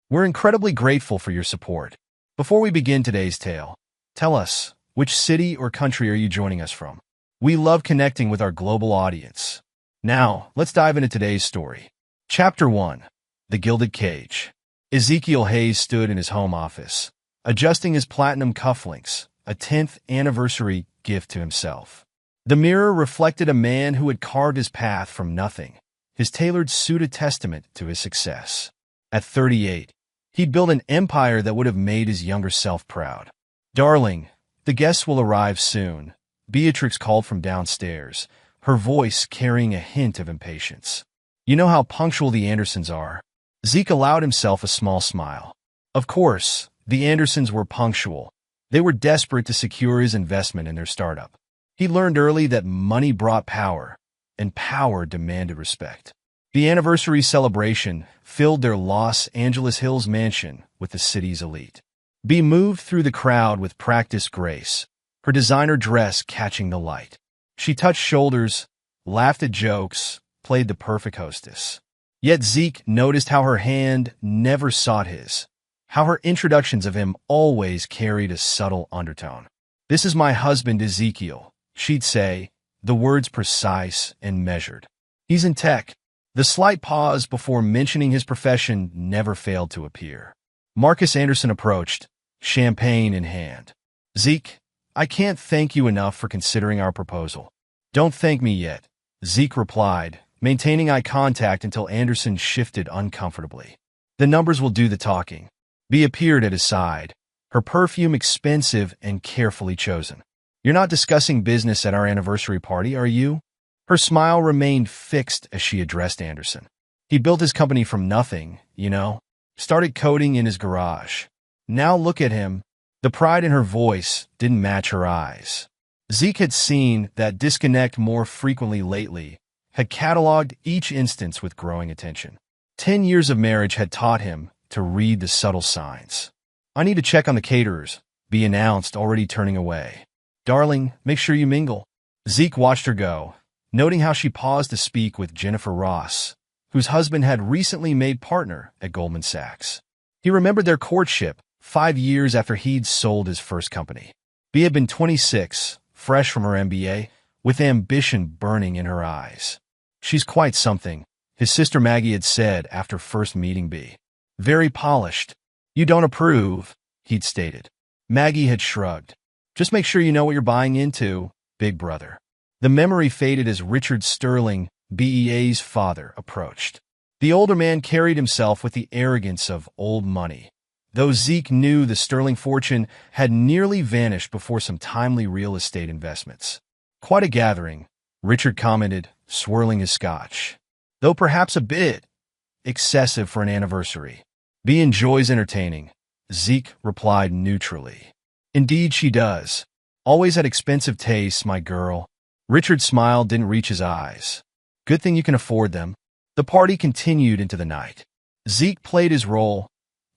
We're incredibly grateful for your support. Before we begin today's tale, tell us, which city or country are you joining us from? We love connecting with our global audience. Now, let's dive into today's story. Chapter 1. The Gilded Cage. Ezekiel Hayes stood in his home office, adjusting his platinum cufflinks, a 10th anniversary gift to himself. The mirror reflected a man who had carved his path from nothing, his tailored suit a testament to his success. At 38, he'd built an empire that would have made his younger self proud. "Darling, the guests will arrive soon," Beatrix called from downstairs, her voice carrying a hint of impatience. "You know how punctual the Andersons are." Zeke allowed himself a small smile. Of course, the Andersons were punctual. They were desperate to secure his investment in their startup. He learned early that money brought power, and power demanded respect. The anniversary celebration filled their Los Angeles Hills mansion with the city's elite. Bea moved through the crowd with practiced grace, her designer dress catching the light. She touched shoulders, laughed at jokes, played the perfect hostess. Yet Zeke noticed how her hand never sought his, how her introductions of him always carried a subtle undertone. "This is my husband Ezekiel," she'd say, the words precise and measured. "He's in tech." The slight pause before mentioning his profession never failed to appear. Marcus Anderson approached, champagne in hand. "Zeke, I can't thank you enough for considering our proposal." "Don't thank me yet," Zeke replied, maintaining eye contact until Anderson shifted uncomfortably. "The numbers will do the talking." Bea appeared at his side, her perfume expensive and carefully chosen. "You're not discussing business at our anniversary party, are you?" Her smile remained fixed as she addressed Anderson. "He built his company from nothing, you know. Started coding in his garage. Now look at him." The pride in her voice didn't match her eyes. Zeke had seen that disconnect more frequently lately, had cataloged each instance with growing attention. 10 years of marriage had taught him to read the subtle signs. "I need to check on the caterers," Bea announced, already turning away. "Darling, make sure you mingle." Zeke watched her go, noting how she paused to speak with Jennifer Ross, whose husband had recently made partner at Goldman Sachs. He remembered their courtship 5 years after he'd sold his first company. Bea had been 26, fresh from her MBA, with ambition burning in her eyes. "She's quite something," his sister Maggie had said after first meeting Bea. "Very polished." "You don't approve," he'd stated. Maggie had shrugged. "Just make sure you know what you're buying into, big brother." The memory faded as Richard Sterling, BEA's father, approached. The older man carried himself with the arrogance of old money, though Zeke knew the Sterling fortune had nearly vanished before some timely real estate investments. "Quite a gathering," Richard commented, swirling his scotch. "Though perhaps a bit excessive for an anniversary." "Bea enjoys entertaining," Zeke replied neutrally. "Indeed she does. Always had expensive tastes, my girl." Richard's smile didn't reach his eyes. "Good thing you can afford them." The party continued into the night. Zeke played his role,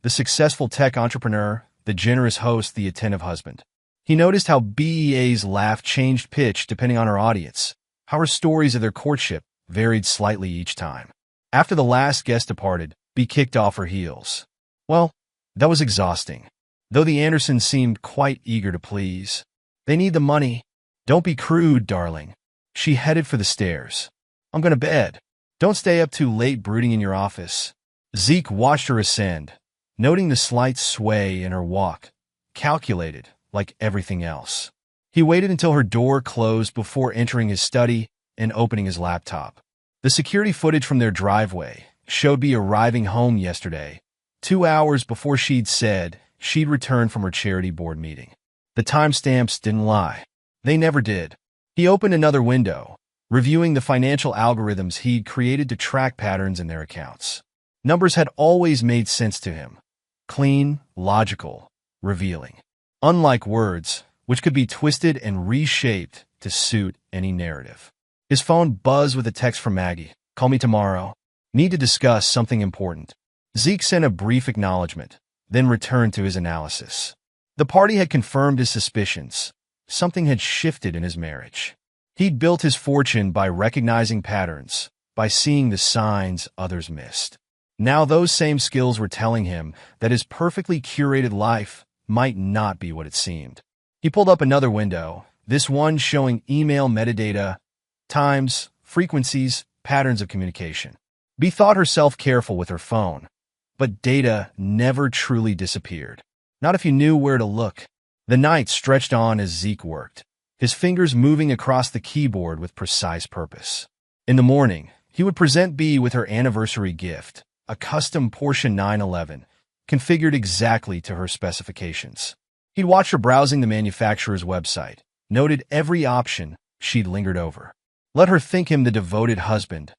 the successful tech entrepreneur, the generous host, the attentive husband. He noticed how BEA's laugh changed pitch depending on her audience, how her stories of their courtship varied slightly each time. After the last guest departed, Bea kicked off her heels. Well, that was exhausting, though the Andersons seemed quite eager to please. "They need the money." "Don't be crude, darling." She headed for the stairs. "I'm going to bed." "Don't stay up too late brooding in your office." Zeke watched her ascend, noting the slight sway in her walk, calculated like everything else. He waited until her door closed before entering his study and opening his laptop. The security footage from their driveway showed Bea arriving home yesterday, 2 hours before she'd said she'd returned from her charity board meeting. The timestamps didn't lie. They never did. He opened another window, reviewing the financial algorithms he'd created to track patterns in their accounts. Numbers had always made sense to him. Clean, logical, revealing. Unlike words, which could be twisted and reshaped to suit any narrative. His phone buzzed with a text from Maggie. "Call me tomorrow. Need to discuss something important." Zeke sent a brief acknowledgement, then returned to his analysis. The party had confirmed his suspicions. Something had shifted in his marriage. He'd built his fortune by recognizing patterns, by seeing the signs others missed. Now those same skills were telling him that his perfectly curated life might not be what it seemed. He pulled up another window, this one showing email metadata, times, frequencies, patterns of communication. Bea thought herself careful with her phone, but data never truly disappeared. Not if you knew where to look. The night stretched on as Zeke worked, his fingers moving across the keyboard with precise purpose. In the morning, he would present Bea with her anniversary gift, a custom Porsche 911, configured exactly to her specifications. He'd watch her browsing the manufacturer's website, noted every option she'd lingered over. Let her think him the devoted husband,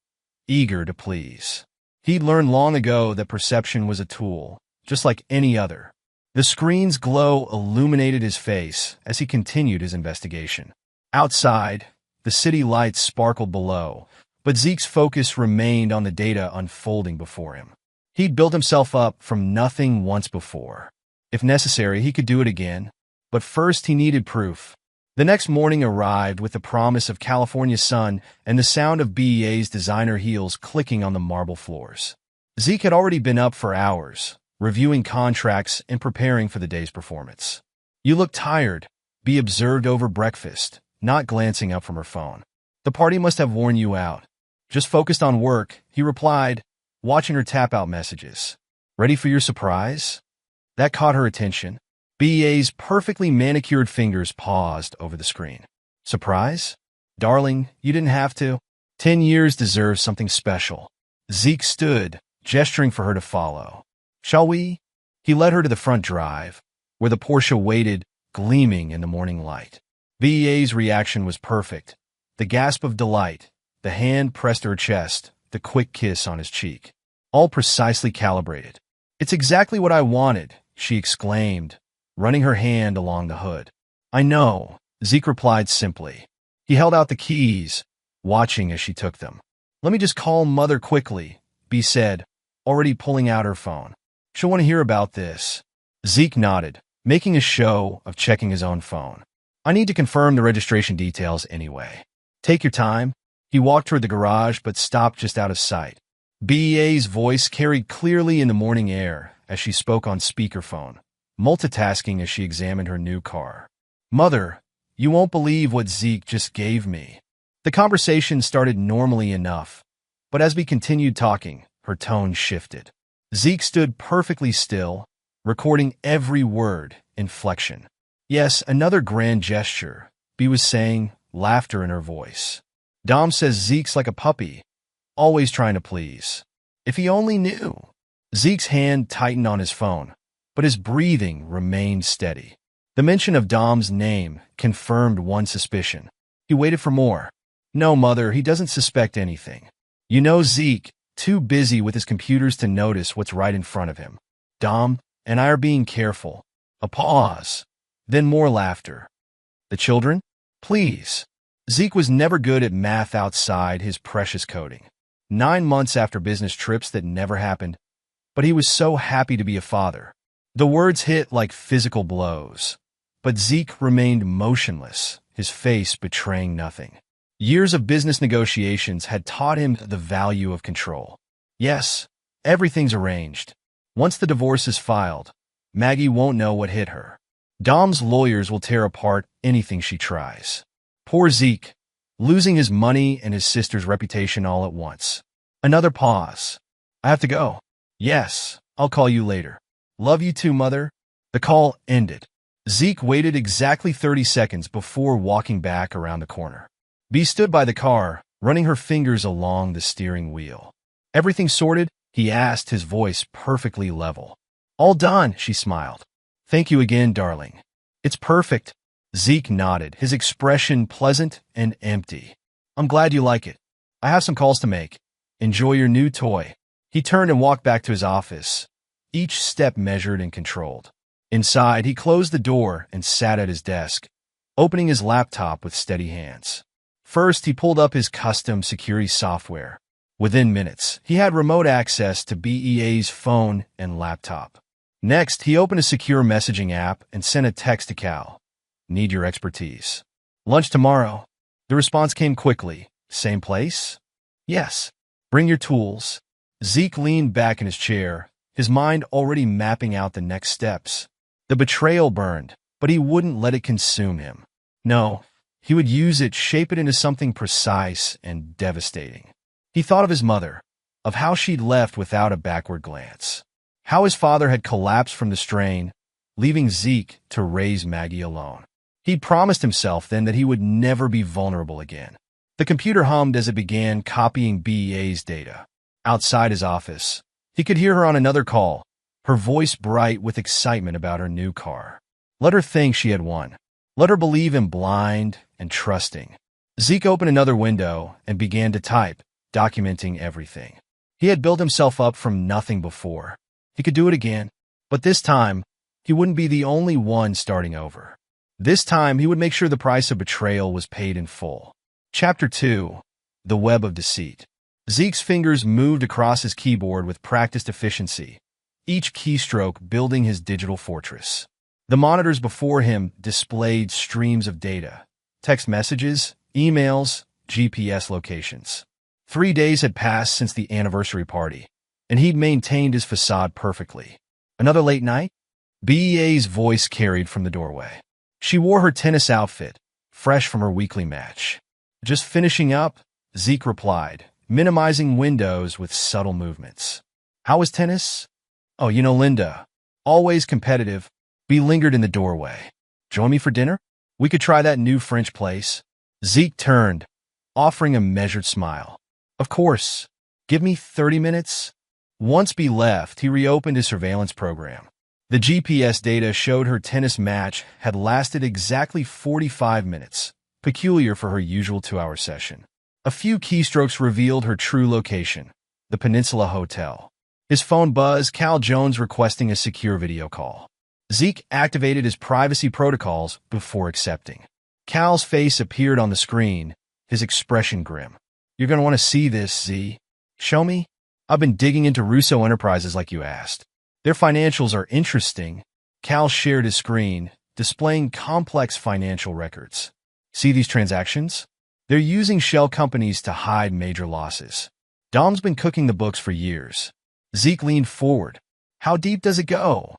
eager to please. He'd learned long ago that perception was a tool, just like any other. The screen's glow illuminated his face as he continued his investigation. Outside, the city lights sparkled below, but Zeke's focus remained on the data unfolding before him. He'd built himself up from nothing once before. If necessary, he could do it again, but first he needed proof. The next morning arrived with the promise of California sun and the sound of BEA's designer heels clicking on the marble floors. Zeke had already been up for hours, reviewing contracts and preparing for the day's performance. "You look tired," Bea observed over breakfast, not glancing up from her phone. "The party must have worn you out." "Just focused on work," he replied, watching her tap out messages. "Ready for your surprise?" That caught her attention. BEA's perfectly manicured fingers paused over the screen. "Surprise? Darling, you didn't have to. 10 years deserves something special." Zeke stood, gesturing for her to follow. "Shall we?" He led her to the front drive, where the Porsche waited, gleaming in the morning light. BEA's reaction was perfect. The gasp of delight, the hand pressed to her chest, the quick kiss on his cheek. All precisely calibrated. "It's exactly what I wanted," she exclaimed, running her hand along the hood. "I know," Zeke replied simply. He held out the keys, watching as she took them. "Let me just call Mother quickly," Bea said, already pulling out her phone. "She'll want to hear about this." Zeke nodded, making a show of checking his own phone. "I need to confirm the registration details anyway." "Take your time." He walked toward the garage but stopped just out of sight. BEA's voice carried clearly in the morning air as she spoke on speakerphone, multitasking as she examined her new car. "Mother, you won't believe what Zeke just gave me." The conversation started normally enough, but as we continued talking, her tone shifted. Zeke stood perfectly still, recording every word, inflection. "Yes, another grand gesture," Bea was saying, laughter in her voice. "Dom says Zeke's like a puppy, always trying to please. If he only knew." Zeke's hand tightened on his phone, but his breathing remained steady. The mention of Dom's name confirmed one suspicion. He waited for more. "No, Mother, he doesn't suspect anything. You know Zeke, too busy with his computers to notice what's right in front of him. Dom and I are being careful." A pause, then more laughter. "The children? Please." Zeke was never good at math outside his precious coding. 9 months after business trips that never happened, but he was so happy to be a father. The words hit like physical blows, but Zeke remained motionless, his face betraying nothing. Years of business negotiations had taught him the value of control. "Yes, everything's arranged. Once the divorce is filed, Maggie won't know what hit her. Dom's lawyers will tear apart anything she tries." Poor Zeke, losing his money and his sister's reputation all at once. Another pause. "I have to go." "Yes, I'll call you later." "Love you too, Mother." The call ended. Zeke waited exactly 30 seconds before walking back around the corner. Bea stood by the car, running her fingers along the steering wheel. "Everything sorted?" he asked, his voice perfectly level. "All done," she smiled. "Thank you again, darling." "It's perfect." Zeke nodded, his expression pleasant and empty. "I'm glad you like it. I have some calls to make. Enjoy your new toy." He turned and walked back to his office, each step measured and controlled. Inside, he closed the door and sat at his desk, opening his laptop with steady hands. First, he pulled up his custom security software. Within minutes, he had remote access to BEA's phone and laptop. Next, he opened a secure messaging app and sent a text to Cal. "Need your expertise." "Lunch tomorrow." The response came quickly. "Same place?" "Yes." "Bring your tools." Zeke leaned back in his chair, his mind already mapping out the next steps. The betrayal burned, but he wouldn't let it consume him. No, he would use it, shape it into something precise and devastating. He thought of his mother, of how she'd left without a backward glance, how his father had collapsed from the strain, leaving Zeke to raise Maggie alone. He'd promised himself then that he would never be vulnerable again. The computer hummed as it began copying BEA's data. Outside his office, he could hear her on another call, her voice bright with excitement about her new car. Let her think she had won. Let her believe him blind and trusting. Zeke opened another window and began to type, documenting everything. He had built himself up from nothing before. He could do it again, but this time, he wouldn't be the only one starting over. This time, he would make sure the price of betrayal was paid in full. Chapter 2. The Web of Deceit. Zeke's fingers moved across his keyboard with practiced efficiency, each keystroke building his digital fortress. The monitors before him displayed streams of data, text messages, emails, GPS locations. 3 days had passed since the anniversary party, and he'd maintained his facade perfectly. Another late night? BEA's voice carried from the doorway. She wore her tennis outfit, fresh from her weekly match. Just finishing up, Zeke replied, minimizing windows with subtle movements. How was tennis? Oh, Linda. Always competitive. B lingered in the doorway. Join me for dinner? We could try that new French place. Zeke turned, offering a measured smile. Of course. Give me 30 minutes. Once B left, he reopened his surveillance program. The GPS data showed her tennis match had lasted exactly 45 minutes, peculiar for her usual 2-hour session. A few keystrokes revealed her true location, the Peninsula Hotel. His phone buzzed, Cal Jones requesting a secure video call. Zeke activated his privacy protocols before accepting. Cal's face appeared on the screen, his expression grim. You're going to want to see this, Z. Show me? I've been digging into Russo Enterprises like you asked. Their financials are interesting. Cal shared his screen, displaying complex financial records. See these transactions? They're using shell companies to hide major losses. Dom's been cooking the books for years. Zeke leaned forward. How deep does it go?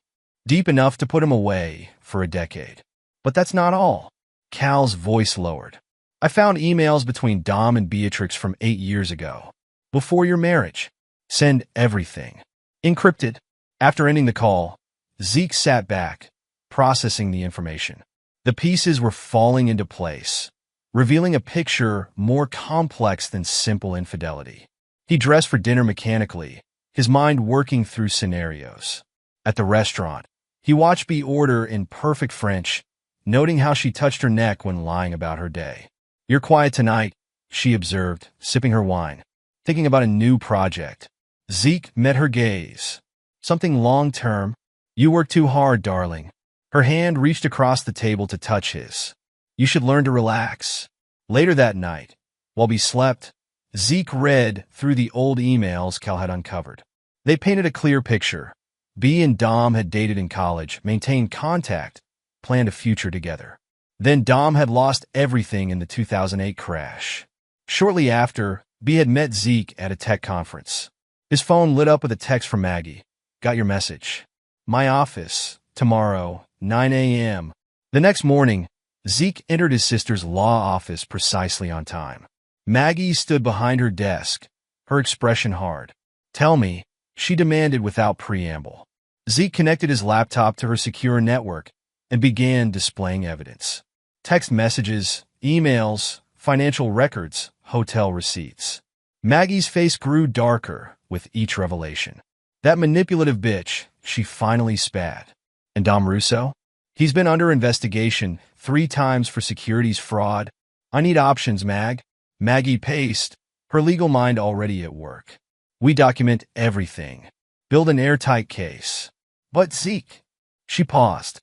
Deep enough to put him away for a decade. But that's not all. Cal's voice lowered. I found emails between Dom and Beatrix from 8 years ago. Before your marriage. Send everything. Encrypted. After ending the call, Zeke sat back, processing the information. The pieces were falling into place, revealing a picture more complex than simple infidelity. He dressed for dinner mechanically, his mind working through scenarios. At the restaurant, he watched B order in perfect French, noting how she touched her neck when lying about her day. You're quiet tonight, she observed, sipping her wine, thinking about a new project. Zeke met her gaze. Something long-term. You work too hard, darling. Her hand reached across the table to touch his. You should learn to relax. Later that night, while B slept, Zeke read through the old emails Cal had uncovered. They painted a clear picture. B and Dom had dated in college, maintained contact, planned a future together. Then Dom had lost everything in the 2008 crash. Shortly after, B had met Zeke at a tech conference. His phone lit up with a text from Maggie. Got your message. My office, tomorrow, 9 a.m. The next morning, Zeke entered his sister's law office precisely on time. Maggie stood behind her desk, her expression hard. Tell me, she demanded without preamble. Zeke connected his laptop to her secure network and began displaying evidence. Text messages, emails, financial records, hotel receipts. Maggie's face grew darker with each revelation. That manipulative bitch, she finally spat. And Dom Russo? He's been under investigation 3 times for securities fraud. I need options, Mag. Maggie paced, her legal mind already at work. We document everything. Build an airtight case. But Zeke. She paused.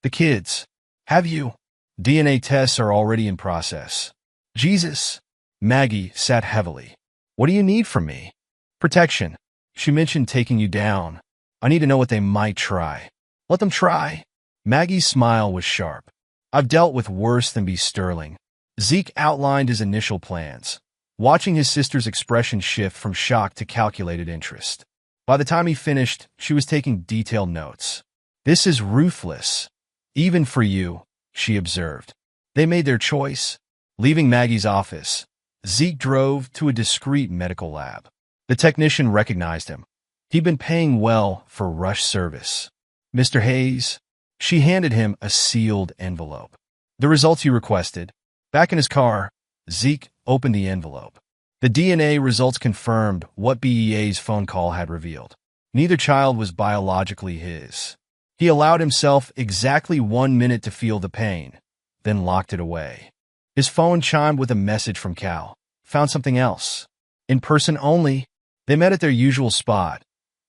The kids. Have you? DNA tests are already in process. Jesus. Maggie sat heavily. What do you need from me? Protection. She mentioned taking you down. I need to know what they might try. Let them try. Maggie's smile was sharp. I've dealt with worse than B. Sterling. Zeke outlined his initial plans. watching his sister's expression shift from shock to calculated interest. By the time he finished, she was taking detailed notes. "This is ruthless. Even for you," she observed. They made their choice. Leaving Maggie's office, Zeke drove to a discreet medical lab. The technician recognized him. He'd been paying well for rush service. "Mr. Hayes," she handed him a sealed envelope. "The results you requested." Back in his car, Zeke opened the envelope. The DNA results confirmed what BEA's phone call had revealed. Neither child was biologically his. He allowed himself exactly 1 minute to feel the pain, then locked it away. His phone chimed with a message from Cal. Found something else. In person only. They met at their usual spot,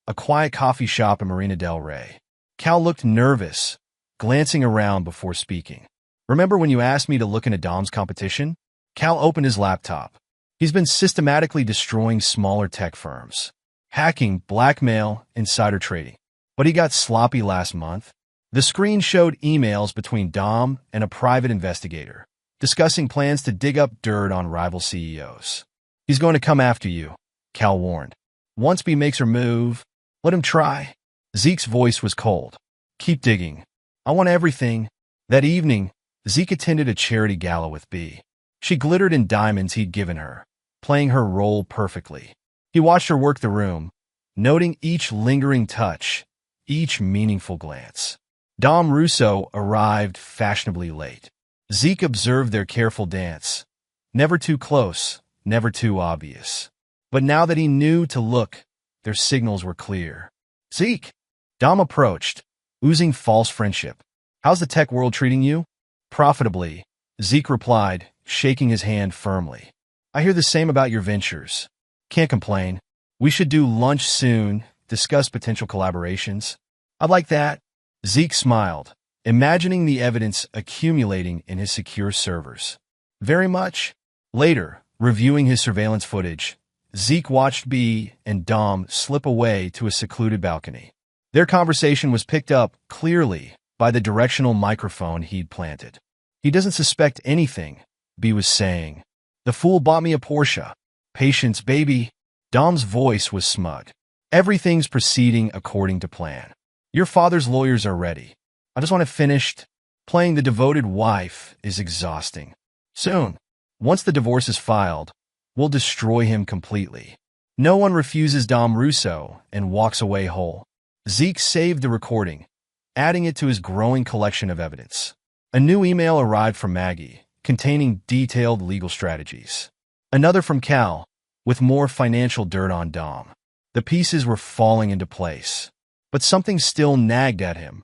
a quiet coffee shop in Marina del Rey. Cal looked nervous, glancing around before speaking. "Remember when you asked me to look into Dom's competition?" Cal opened his laptop. He's been systematically destroying smaller tech firms. Hacking, blackmail, insider trading. But he got sloppy last month. The screen showed emails between Dom and a private investigator, discussing plans to dig up dirt on rival CEOs. "He's going to come after you," Cal warned. "Once B makes her move, let him try." Zeke's voice was cold. "Keep digging. I want everything." That evening, Zeke attended a charity gala with B. She glittered in diamonds he'd given her, playing her role perfectly. He watched her work the room, noting each lingering touch, each meaningful glance. Dom Russo arrived fashionably late. Zeke observed their careful dance. Never too close, never too obvious. But now that he knew to look, their signals were clear. "Zeke!" Dom approached, oozing false friendship. "How's the tech world treating you?" "Profitably," Zeke replied, shaking his hand firmly. "I hear the same about your ventures. Can't complain. We should do lunch soon, discuss potential collaborations." "I'd like that." Zeke smiled, imagining the evidence accumulating in his secure servers. "Very much." Later, reviewing his surveillance footage, Zeke watched B and Dom slip away to a secluded balcony. Their conversation was picked up clearly by the directional microphone he'd planted. "He doesn't suspect anything," B was saying. "The fool bought me a Porsche. Patience, baby." Dom's voice was smug. "Everything's proceeding according to plan. Your father's lawyers are ready. I just want it finished. Playing the devoted wife is exhausting. Soon, once the divorce is filed, we'll destroy him completely." No one refuses Dom Russo and walks away whole. Zeke saved the recording, adding it to his growing collection of evidence. A new email arrived from Maggie, containing detailed legal strategies. Another from Cal, with more financial dirt on Dom. The pieces were falling into place. But something still nagged at him,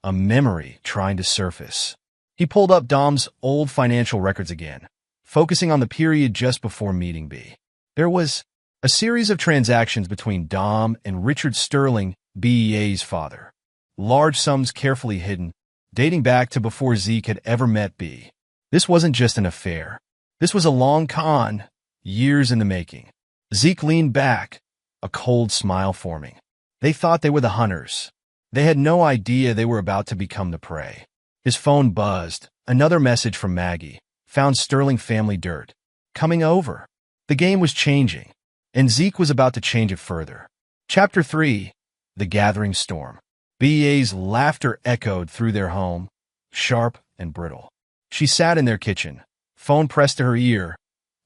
a memory trying to surface. He pulled up Dom's old financial records again, focusing on the period just before meeting B. There was a series of transactions between Dom and Richard Sterling, BEA's father. Large sums carefully hidden, dating back to before Zeke had ever met B. This wasn't just an affair. This was a long con, years in the making. Zeke leaned back, a cold smile forming. They thought they were the hunters. They had no idea they were about to become the prey. His phone buzzed. Another message from Maggie. Found Sterling family dirt. Coming over. The game was changing, and Zeke was about to change it further. Chapter 3. The Gathering Storm. BEA's laughter echoed through their home, sharp and brittle. She sat in their kitchen, phone pressed to her ear,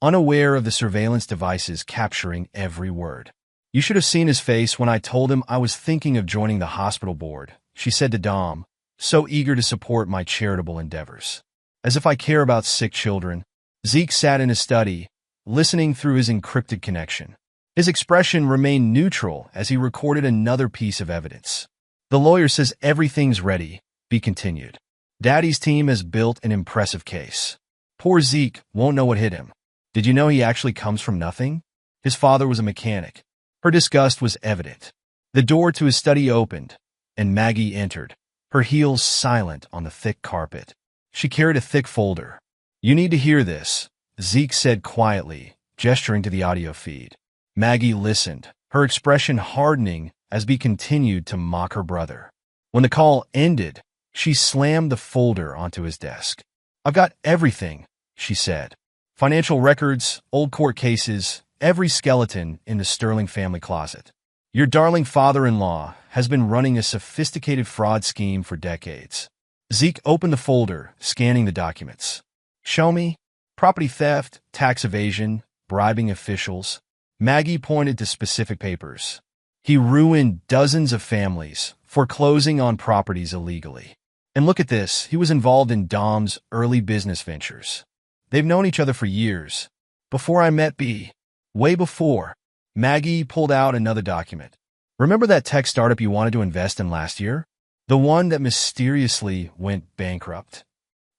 unaware of the surveillance devices capturing every word. "You should have seen his face when I told him I was thinking of joining the hospital board," she said to Dom, so eager to support my charitable endeavors. "As if I care about sick children." Zeke sat in his study, listening through his encrypted connection. His expression remained neutral as he recorded another piece of evidence. "The lawyer says everything's ready," B continued. "Daddy's team has built an impressive case. Poor Zeke won't know what hit him. Did you know he actually comes from nothing? His father was a mechanic." Her disgust was evident. The door to his study opened, and Maggie entered, her heels silent on the thick carpet. She carried a thick folder. "You need to hear this," Zeke said quietly, gesturing to the audio feed. Maggie listened, her expression hardening as B continued to mock her brother. When the call ended, she slammed the folder onto his desk. "I've got everything," she said. Financial records, old court cases, every skeleton in the Sterling family closet. Your darling father-in-law has been running a sophisticated fraud scheme for decades. Zeke opened the folder, scanning the documents. Show me. Property theft, tax evasion, bribing officials. Maggie pointed to specific papers. He ruined dozens of families, foreclosing on properties illegally. And look at this, he was involved in Dom's early business ventures. They've known each other for years. Before I met B. Way before. Maggie pulled out another document. Remember that tech startup you wanted to invest in last year? The one that mysteriously went bankrupt.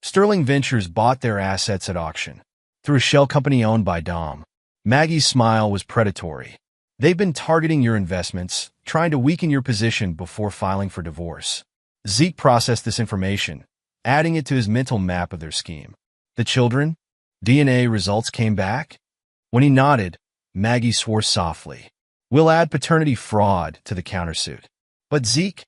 Sterling Ventures bought their assets at auction, through a shell company owned by Dom. Maggie's smile was predatory. They've been targeting your investments, trying to weaken your position before filing for divorce. Zeke processed this information, adding it to his mental map of their scheme. The children? DNA results came back? When he nodded, Maggie swore softly. We'll add paternity fraud to the countersuit. But Zeke,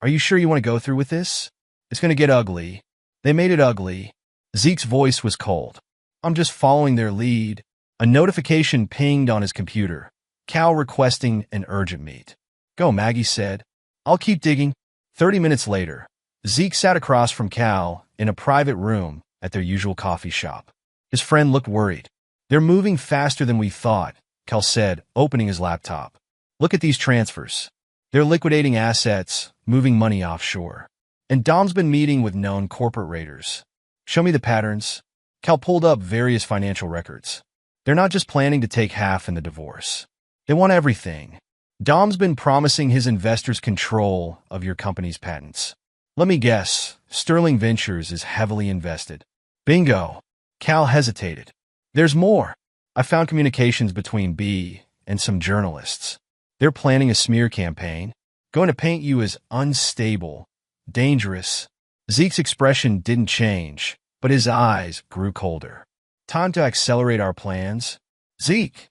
are you sure you want to go through with this? It's going to get ugly. They made it ugly. Zeke's voice was cold. I'm just following their lead. A notification pinged on his computer. Cal requesting an urgent meet. Go, Maggie said. I'll keep digging. 30 minutes later, Zeke sat across from Cal in a private room at their usual coffee shop. His friend looked worried. They're moving faster than we thought, Cal said, opening his laptop. Look at these transfers. They're liquidating assets, moving money offshore. And Dom's been meeting with known corporate raiders. Show me the patterns. Cal pulled up various financial records. They're not just planning to take half in the divorce. They want everything. Dom's been promising his investors control of your company's patents. Let me guess, Sterling Ventures is heavily invested. Bingo. Cal hesitated. There's more. I found communications between B and some journalists. They're planning a smear campaign, going to paint you as unstable, dangerous. Zeke's expression didn't change, but his eyes grew colder. Time to accelerate our plans. Zeke.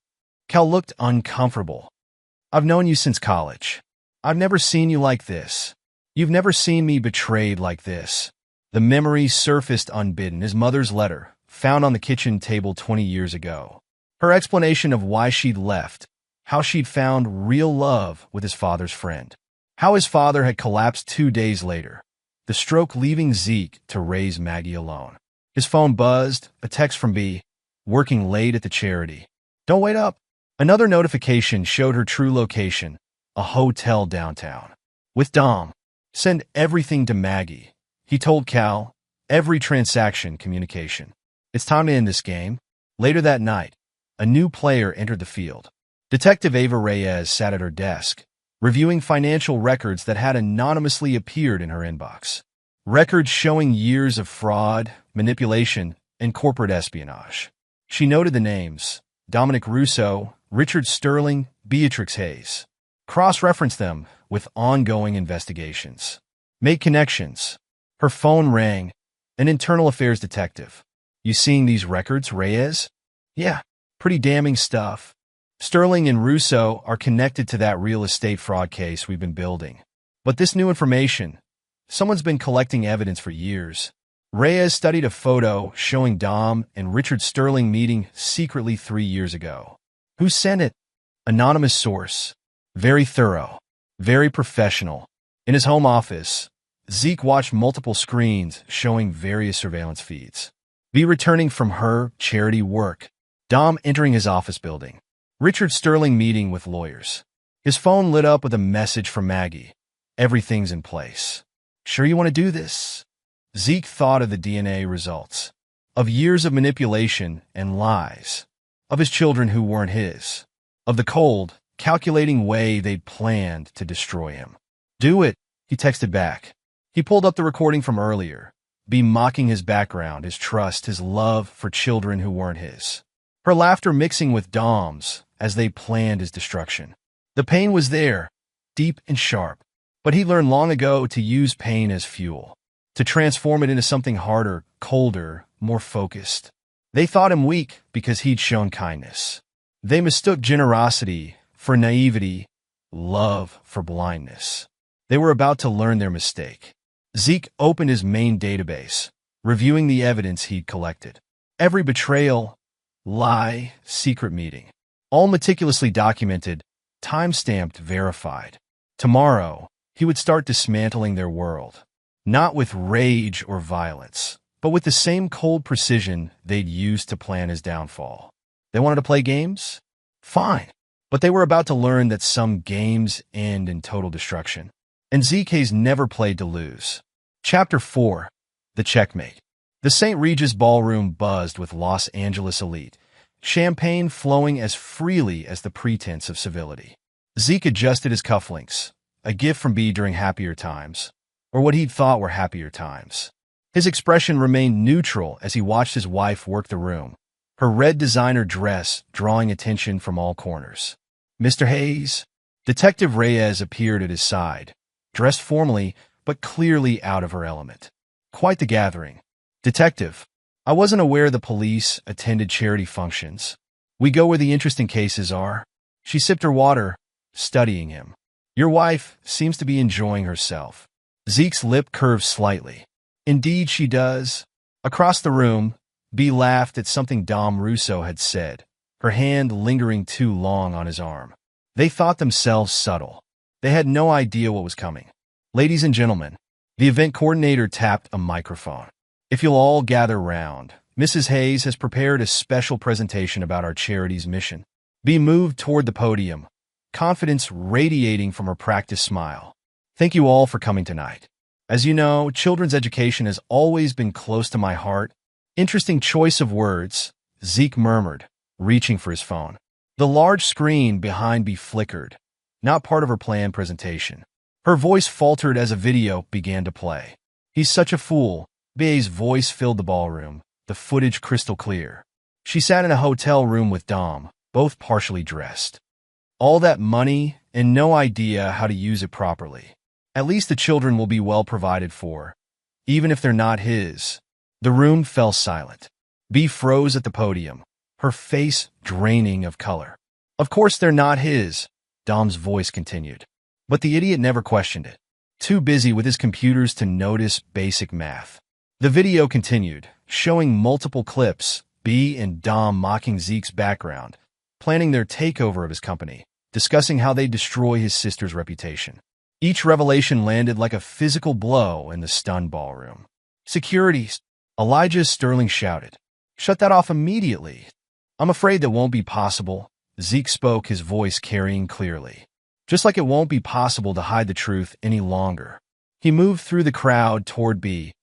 Cal looked uncomfortable. I've known you since college. I've never seen you like this. You've never seen me betrayed like this. The memory surfaced unbidden, his mother's letter, found on the kitchen table 20 years ago. Her explanation of why she'd left, how she'd found real love with his father's friend, how his father had collapsed 2 days later, the stroke leaving Zeke to raise Maggie alone. His phone buzzed, a text from B, working late at the charity. Don't wait up. Another notification showed her true location, a hotel downtown. With Dom. Send everything to Maggie. He told Cal, every transaction communication. It's time to end this game. Later that night, a new player entered the field. Detective Ava Reyes sat at her desk, reviewing financial records that had anonymously appeared in her inbox. Records showing years of fraud, manipulation, and corporate espionage. She noted the names, Dominic Russo, Richard Sterling, Beatrix Hayes. Cross-referenced them with ongoing investigations. Made connections. Her phone rang. An internal affairs detective. You seeing these records, Reyes? Yeah, pretty damning stuff. Sterling and Russo are connected to that real estate fraud case we've been building. But this new information, someone's been collecting evidence for years. Reyes studied a photo showing Dom and Richard Sterling meeting secretly 3 years ago. Who sent it? Anonymous source. Very thorough. Very professional. In his home office, Zeke watched multiple screens showing various surveillance feeds. V returning from her charity work. Dom entering his office building. Richard Sterling meeting with lawyers. His phone lit up with a message from Maggie. Everything's in place. Sure you want to do this? Zeke thought of the DNA results. Of years of manipulation and lies. Of his children who weren't his. Of the cold, calculating way they'd planned to destroy him. Do it, he texted back. He pulled up the recording from earlier, B mocking his background, his trust, his love for children who weren't his. Her laughter mixing with Dom's as they planned his destruction. The pain was there, deep and sharp, but he learned long ago to use pain as fuel, to transform it into something harder, colder, more focused. They thought him weak because he'd shown kindness. They mistook generosity for naivety, love for blindness. They were about to learn their mistake. Zeke opened his main database, reviewing the evidence he'd collected. Every betrayal, lie, secret meeting. All meticulously documented, time-stamped, verified. Tomorrow, he would start dismantling their world. Not with rage or violence, but with the same cold precision they'd used to plan his downfall. They wanted to play games? Fine. But they were about to learn that some games end in total destruction. And ZK's never played to lose. Chapter 4. The Checkmate. The St. Regis Ballroom buzzed with Los Angeles elite, champagne flowing as freely as the pretense of civility. Zeke adjusted his cufflinks, a gift from B during happier times, or what he'd thought were happier times. His expression remained neutral as he watched his wife work the room, her red designer dress drawing attention from all corners. Mr. Hayes? Detective Reyes appeared at his side, dressed formally but clearly out of her element. Quite the gathering. Detective, I wasn't aware the police attended charity functions. We go where the interesting cases are. She sipped her water, studying him. Your wife seems to be enjoying herself. Zeke's lip curved slightly. Indeed she does. Across the room, B laughed at something Dom Russo had said, her hand lingering too long on his arm. They thought themselves subtle. They had no idea what was coming. Ladies and gentlemen, the event coordinator tapped a microphone. If you'll all gather round, Mrs. Hayes has prepared a special presentation about our charity's mission. B moved toward the podium, confidence radiating from her practiced smile. Thank you all for coming tonight. As you know, children's education has always been close to my heart. Interesting choice of words, Zeke murmured, reaching for his phone. The large screen behind B flickered, not part of her planned presentation. Her voice faltered as a video began to play. He's such a fool. B's voice filled the ballroom, the footage crystal clear. She sat in a hotel room with Dom, both partially dressed. All that money and no idea how to use it properly. At least the children will be well provided for, even if they're not his. The room fell silent. B froze at the podium, her face draining of color. Of course they're not his, Dom's voice continued. But the idiot never questioned it, too busy with his computers to notice basic math. The video continued, showing multiple clips, B and Dom mocking Zeke's background, planning their takeover of his company, discussing how they'd destroy his sister's reputation. Each revelation landed like a physical blow in the stunned ballroom. Security, Elijah Sterling shouted. Shut that off immediately. I'm afraid that won't be possible, Zeke spoke, his voice carrying clearly. Just like it won't be possible to hide the truth any longer. He moved through the crowd toward B,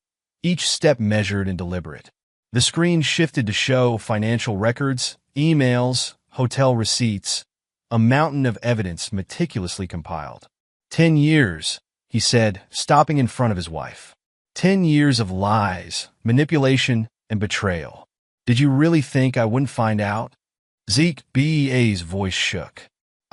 each step measured and deliberate. The screen shifted to show financial records, emails, hotel receipts, a mountain of evidence meticulously compiled. 10 years, he said, stopping in front of his wife. 10 years of lies, manipulation, and betrayal. Did you really think I wouldn't find out? Zeke B's voice shook.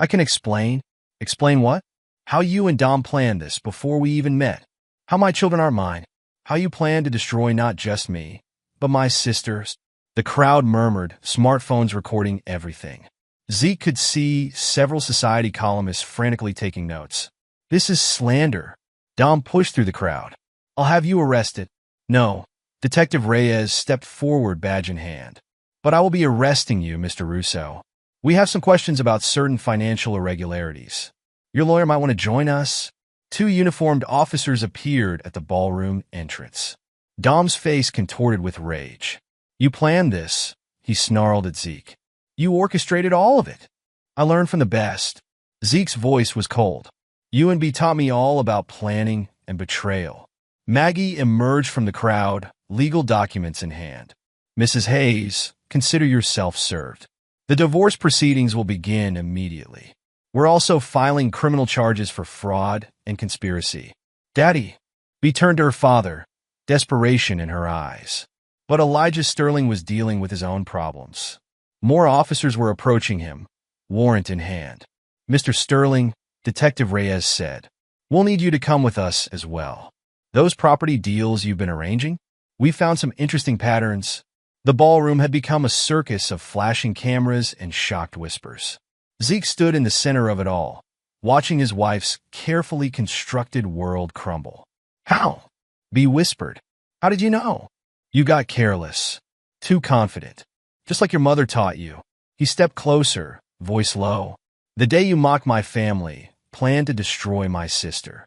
I can explain. Explain what? How you and Dom planned this before we even met. How my children aren't mine. How you plan to destroy not just me, but my sisters. The crowd murmured, smartphones recording everything. Zeke could see several society columnists frantically taking notes. This is slander. Dom pushed through the crowd. I'll have you arrested. No. Detective Reyes stepped forward, badge in hand. But I will be arresting you, Mr. Russo. We have some questions about certain financial irregularities. Your lawyer might want to join us. 2 uniformed officers appeared at the ballroom entrance. Dom's face contorted with rage. You planned this, he snarled at Zeke. You orchestrated all of it. I learned from the best. Zeke's voice was cold. You and B taught me all about planning and betrayal. Maggie emerged from the crowd, legal documents in hand. Mrs. Hayes, consider yourself served. The divorce proceedings will begin immediately. We're also filing criminal charges for fraud and conspiracy. Daddy, B turned to her father, desperation in her eyes. But Elijah Sterling was dealing with his own problems. More officers were approaching him, warrant in hand. Mr. Sterling, Detective Reyes said, we'll need you to come with us as well. Those property deals you've been arranging? We found some interesting patterns. The ballroom had become a circus of flashing cameras and shocked whispers. Zeke stood in the center of it all, watching his wife's carefully constructed world crumble. How? B whispered. How did you know? You got careless. Too confident. Just like your mother taught you. He stepped closer, voice low. The day you mocked my family, planned to destroy my sister.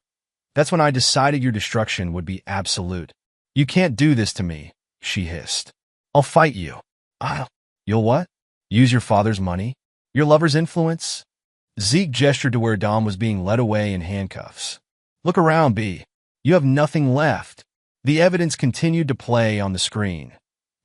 That's when I decided your destruction would be absolute. You can't do this to me, she hissed. I'll fight you. You'll what? Use your father's money? Your lover's influence? Zeke gestured to where Dom was being led away in handcuffs. Look around, B. You have nothing left. The evidence continued to play on the screen.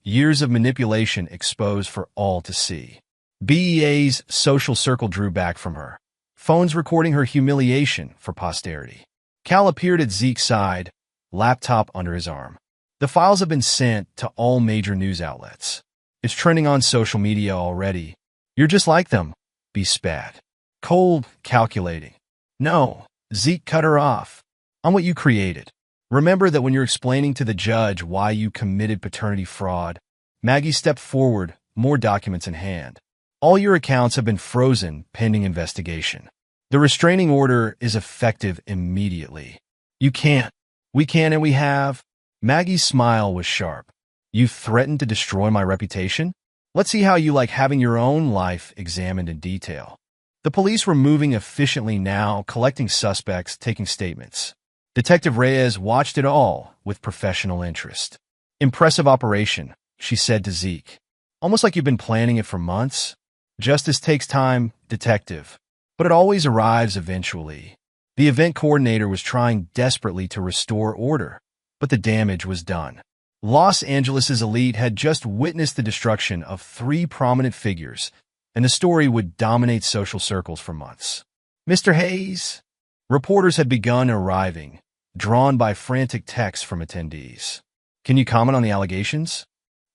Years of manipulation exposed for all to see. BEA's social circle drew back from her. Phones recording her humiliation for posterity. Cal appeared at Zeke's side, laptop under his arm. The files have been sent to all major news outlets. It's trending on social media already. You're just like them, B spat. Cold, calculating. No, Zeke cut her off. I'm what you created. Remember that when you're explaining to the judge why you committed paternity fraud. Maggie stepped forward, more documents in hand. All your accounts have been frozen pending investigation. The restraining order is effective immediately. You can't. We can and we have. Maggie's smile was sharp. You threatened to destroy my reputation? Let's see how you like having your own life examined in detail. The police were moving efficiently now, collecting suspects, taking statements. Detective Reyes watched it all with professional interest. Impressive operation, she said to Zeke. Almost like you've been planning it for months. Justice takes time, detective. But it always arrives eventually. The event coordinator was trying desperately to restore order, but the damage was done. Los Angeles' elite had just witnessed the destruction of 3 prominent figures, and the story would dominate social circles for months. Mr. Hayes? Reporters had begun arriving, drawn by frantic texts from attendees. Can you comment on the allegations?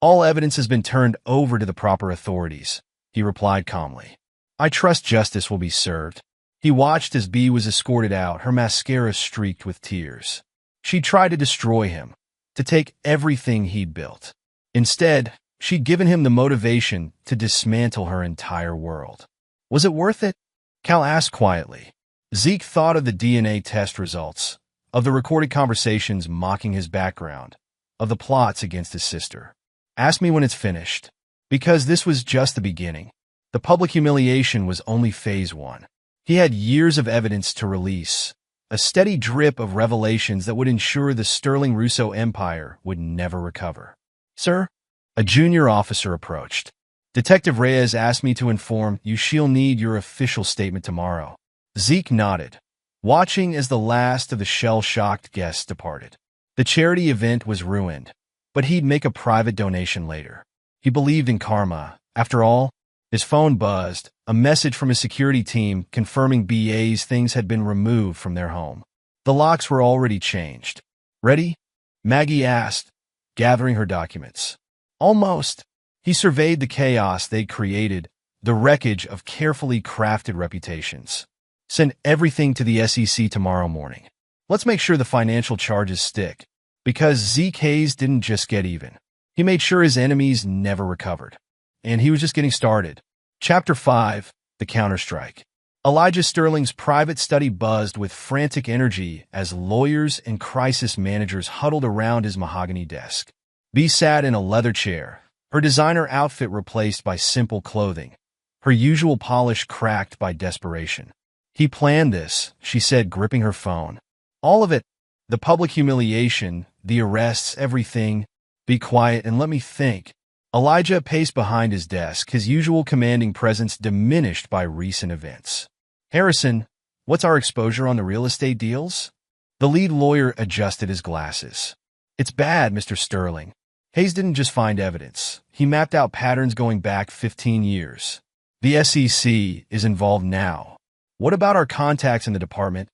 All evidence has been turned over to the proper authorities, he replied calmly. I trust justice will be served. He watched as B was escorted out, her mascara streaked with tears. She tried to destroy him, to take everything he'd built. Instead, she'd given him the motivation to dismantle her entire world. Was it worth it? Cal asked quietly. Zeke thought of the DNA test results, of the recorded conversations mocking his background, of the plots against his sister. Ask me when it's finished. Because this was just the beginning. The public humiliation was only phase 1. He had years of evidence to release, a steady drip of revelations that would ensure the Sterling Russo empire would never recover. Sir? A junior officer approached. Detective Reyes asked me to inform you she'll need your official statement tomorrow. Zeke nodded, watching as the last of the shell-shocked guests departed. The charity event was ruined, but he'd make a private donation later. He believed in karma. After all, his phone buzzed, a message from his security team confirming BA's things had been removed from their home. The locks were already changed. Ready? Maggie asked, gathering her documents. Almost. He surveyed the chaos they'd created, the wreckage of carefully crafted reputations. Send everything to the SEC tomorrow morning. Let's make sure the financial charges stick, because Zeke Hayes didn't just get even. He made sure his enemies never recovered. And he was just getting started. Chapter 5, The Counterstrike. Elijah Sterling's private study buzzed with frantic energy as lawyers and crisis managers huddled around his mahogany desk. B sat in a leather chair, her designer outfit replaced by simple clothing, her usual polish cracked by desperation. He planned this, she said, gripping her phone. All of it. The public humiliation, the arrests, everything. Be quiet and let me think. Elijah paced behind his desk, his usual commanding presence diminished by recent events. Harrison, what's our exposure on the real estate deals? The lead lawyer adjusted his glasses. It's bad, Mr. Sterling. Hayes didn't just find evidence. He mapped out patterns going back 15 years. The SEC is involved now. What about our contacts in the department?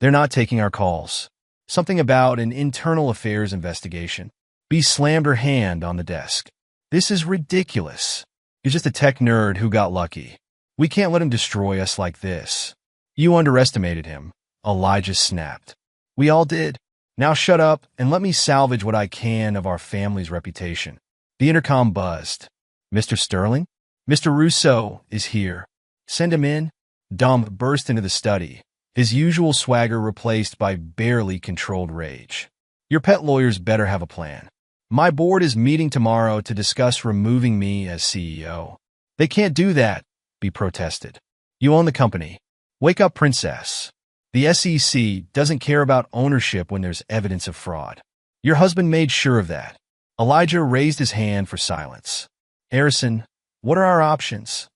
They're not taking our calls. Something about an internal affairs investigation. B slammed her hand on the desk. This is ridiculous. He's just a tech nerd who got lucky. We can't let him destroy us like this. You underestimated him, Elijah snapped. We all did. Now shut up and let me salvage what I can of our family's reputation. The intercom buzzed. Mr. Sterling? Mr. Russo is here. Send him in. Dom burst into the study, his usual swagger replaced by barely controlled rage. Your pet lawyers better have a plan. My board is meeting tomorrow to discuss removing me as CEO. They can't do that, B protested. You own the company. Wake up, princess. The SEC doesn't care about ownership when there's evidence of fraud. Your husband made sure of that. Elijah raised his hand for silence. Harrison, what are our options?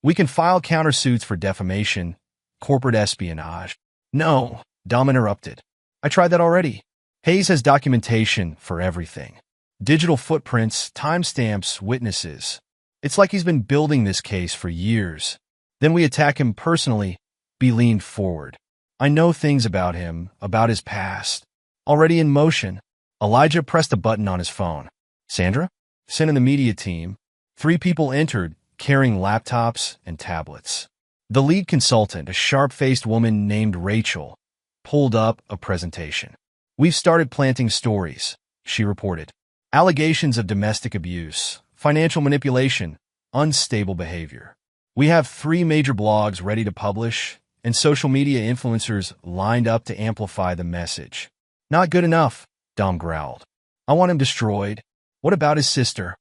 We can file countersuits for defamation, corporate espionage. No, Dom interrupted. I tried that already. Hayes has documentation for everything. Digital footprints, timestamps, witnesses. It's like he's been building this case for years. Then we attack him personally. B leaned forward. I know things about him, about his past. Already in motion. Elijah pressed a button on his phone. Sandra? Sent in the media team. 3 people entered, carrying laptops and tablets. The lead consultant, a sharp-faced woman named Rachel, pulled up a presentation. We've started planting stories, she reported. Allegations of domestic abuse, financial manipulation, unstable behavior. We have 3 major blogs ready to publish, and social media influencers lined up to amplify the message. Not good enough, Dom growled. I want him destroyed. What about his sister?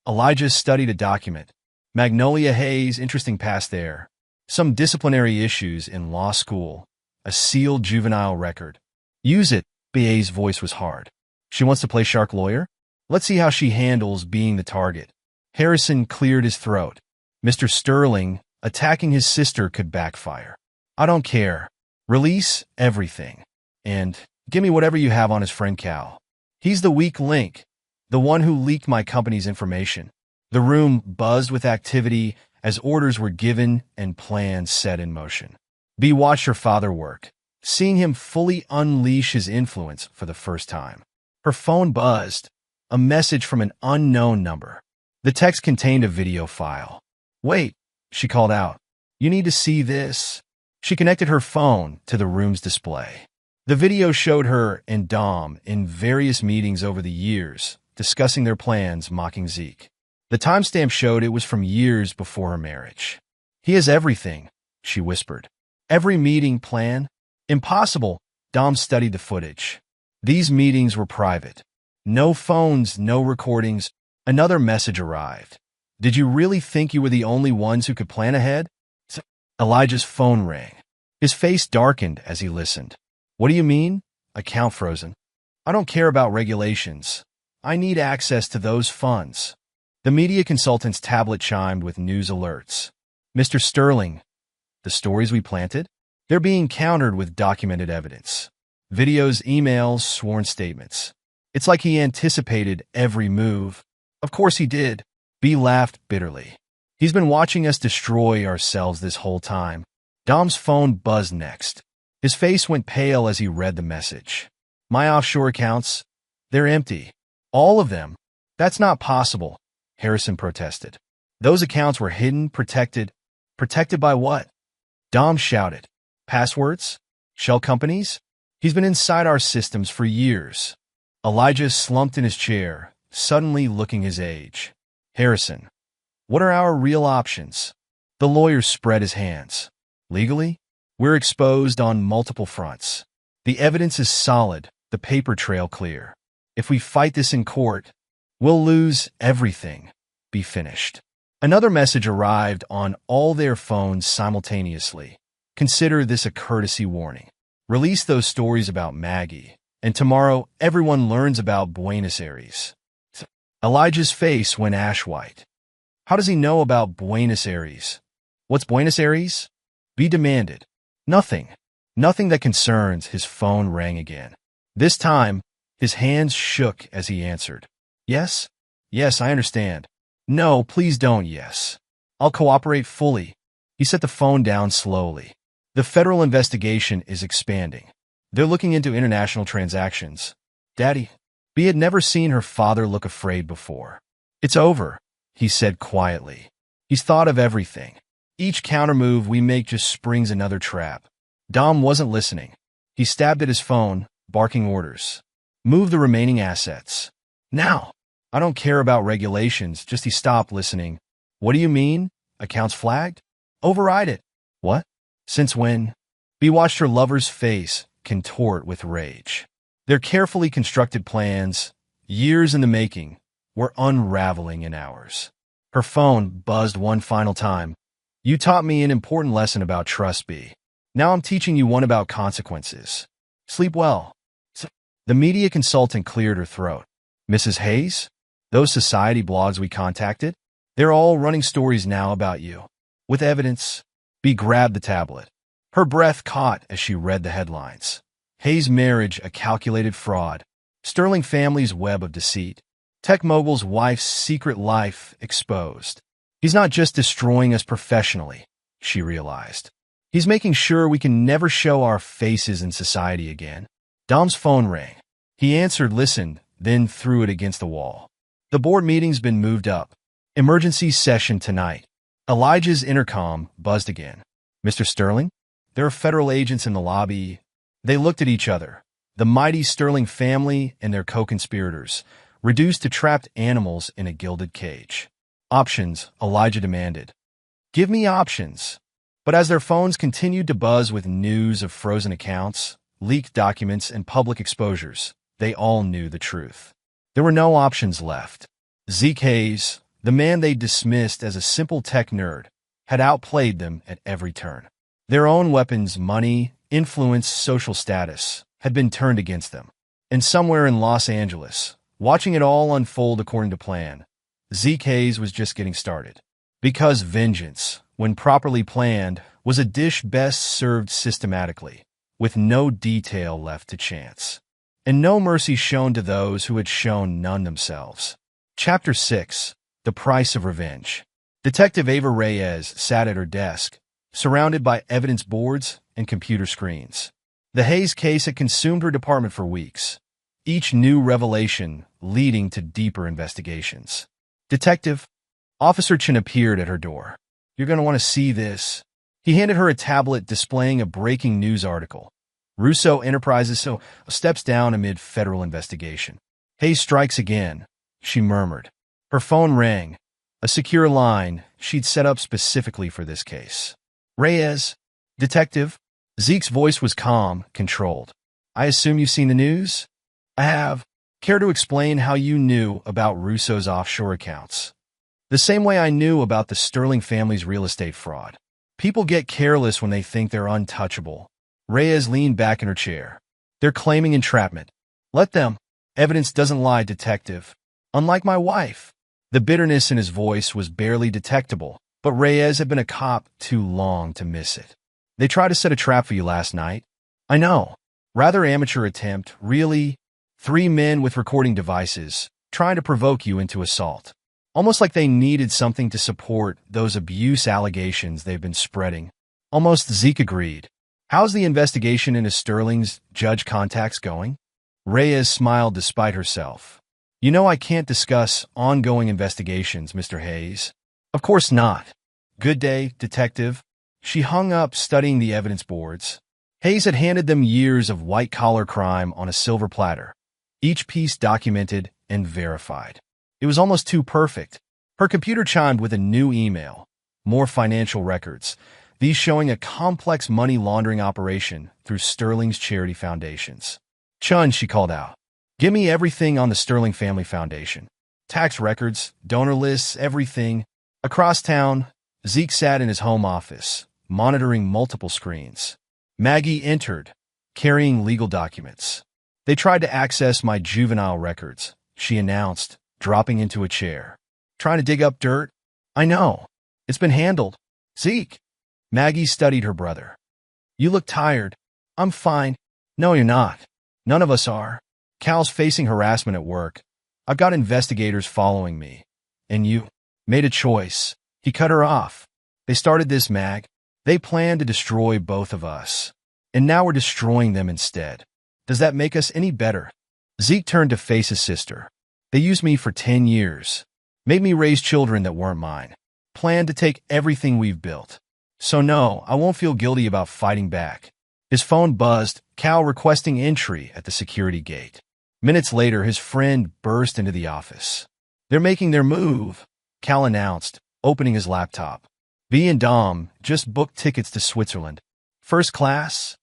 Elijah studied a document. Magnolia Hayes, interesting past there. Some disciplinary issues in law school. A sealed juvenile record. Use it, BA's voice was hard. She wants to play shark lawyer? Let's see how she handles being the target. Harrison cleared his throat. Mr. Sterling, attacking his sister could backfire. I don't care. Release everything. And give me whatever you have on his friend Cal. He's the weak link. The one who leaked my company's information. The room buzzed with activity as orders were given and plans set in motion. B watched her father work, seeing him fully unleash his influence for the first time. Her phone buzzed, a message from an unknown number. The text contained a video file. Wait, she called out. You need to see this. She connected her phone to the room's display. The video showed her and Dom in various meetings over the years, discussing their plans, mocking Zeke. The timestamp showed it was from years before her marriage. He has everything, she whispered. Every meeting plan? Impossible. Dom studied the footage. These meetings were private. No phones, no recordings. Another message arrived. Did you really think you were the only ones who could plan ahead? Elijah's phone rang. His face darkened as he listened. What do you mean? Account frozen. I don't care about regulations. I need access to those funds. The media consultant's tablet chimed with news alerts. Mr. Sterling, the stories we planted? They're being countered with documented evidence. Videos, emails, sworn statements. It's like he anticipated every move. Of course he did. B laughed bitterly. He's been watching us destroy ourselves this whole time. Dom's phone buzzed next. His face went pale as he read the message. My offshore accounts, they're empty. All of them. That's not possible, Harrison protested. Those accounts were hidden, protected. Protected by what? Dom shouted. Passwords? Shell companies? He's been inside our systems for years. Elijah slumped in his chair, suddenly looking his age. Harrison, what are our real options? The lawyer spread his hands. Legally? We're exposed on multiple fronts. The evidence is solid, the paper trail clear. If we fight this in court, we'll lose everything. Be finished. Another message arrived on all their phones simultaneously. Consider this a courtesy warning. Release those stories about Maggie, and tomorrow everyone learns about Buenos Aires. Elijah's face went ash-white. How does he know about Buenos Aires? What's Buenos Aires? B demanded. Nothing. Nothing that concerns. His phone rang again. This time, his hands shook as he answered. Yes? Yes, I understand. No, please don't yes. I'll cooperate fully. He set the phone down slowly. The federal investigation is expanding. They're looking into international transactions. Daddy, B had never seen her father look afraid before. It's over, he said quietly. He's thought of everything. Each countermove we make just springs another trap. Dom wasn't listening. He stabbed at his phone, barking orders. Move the remaining assets. Now. I don't care about regulations, just he stopped listening. What do you mean? Accounts flagged? Override it. What? Since when? B watched her lover's face contort with rage. Their carefully constructed plans, years in the making, were unraveling in hours. Her phone buzzed one final time. You taught me an important lesson about trust, B. Now I'm teaching you one about consequences. Sleep well. The media consultant cleared her throat. Mrs. Hayes? Those society blogs we contacted? They're all running stories now about you. With evidence. B grabbed the tablet. Her breath caught as she read the headlines. Hayes' marriage, a calculated fraud. Sterling family's web of deceit. Tech mogul's wife's secret life exposed. He's not just destroying us professionally, she realized. He's making sure we can never show our faces in society again. Dom's phone rang. He answered, listened, then threw it against the wall. The board meeting's been moved up. Emergency session tonight. Elijah's intercom buzzed again. Mr. Sterling? There are federal agents in the lobby. They looked at each other. The mighty Sterling family and their co-conspirators, reduced to trapped animals in a gilded cage. Options, Elijah demanded. Give me options. But as their phones continued to buzz with news of frozen accounts, leaked documents, and public exposures, they all knew the truth. There were no options left. Zeke Hayes, the man they dismissed as a simple tech nerd, had outplayed them at every turn. Their own weapons, money, influence, social status, had been turned against them. And somewhere in Los Angeles, watching it all unfold according to plan, Zeke Hayes was just getting started. Because vengeance, when properly planned, was a dish best served systematically, with no detail left to chance. And no mercy shown to those who had shown none themselves. Chapter 6. The Price of Revenge. Detective Ava Reyes sat at her desk, surrounded by evidence boards and computer screens. The Hayes case had consumed her department for weeks, each new revelation leading to deeper investigations. Detective, Officer Chen appeared at her door. You're going to want to see this. He handed her a tablet displaying a breaking news article. Russo Enterprises steps down amid federal investigation. Hayes strikes again, she murmured. Her phone rang, a secure line she'd set up specifically for this case. Reyes, detective. Zeke's voice was calm, controlled. I assume you've seen the news? I have. Care to explain how you knew about Russo's offshore accounts? The same way I knew about the Sterling family's real estate fraud. People get careless when they think they're untouchable. Reyes leaned back in her chair. They're claiming entrapment. Let them. Evidence doesn't lie, detective. Unlike my wife. The bitterness in his voice was barely detectable, but Reyes had been a cop too long to miss it. They tried to set a trap for you last night. I know. Rather amateur attempt, really. 3 men with recording devices, trying to provoke you into assault. Almost like they needed something to support those abuse allegations they've been spreading. Almost Zeke agreed. How's the investigation into Sterling's judge contacts going? Reyes smiled despite herself. You know I can't discuss ongoing investigations, Mr. Hayes. Of course not. Good day, detective. She hung up, studying the evidence boards. Hayes had handed them years of white-collar crime on a silver platter, each piece documented and verified. It was almost too perfect. Her computer chimed with a new email. More financial records, these showing a complex money laundering operation through Sterling's charity foundations. Chun, she called out. Give me everything on the Sterling Family Foundation. Tax records, donor lists, everything. Across town, Zeke sat in his home office, monitoring multiple screens. Maggie entered, carrying legal documents. They tried to access my juvenile records, she announced, dropping into a chair. Trying to dig up dirt? I know. It's been handled. Zeke. Maggie studied her brother. You look tired. I'm fine. No, you're not. None of us are. Cal's facing harassment at work. I've got investigators following me. And you made a choice. He cut her off. They started this, Mag. They planned to destroy both of us. And now we're destroying them instead. Does that make us any better? Zeke turned to face his sister. They used me for 10 years. Made me raise children that weren't mine. Planned to take everything we've built. So no, I won't feel guilty about fighting back. His phone buzzed, Cal requesting entry at the security gate. Minutes later, his friend burst into the office. They're making their move, Cal announced, opening his laptop. V and Dom just booked tickets to Switzerland. First class?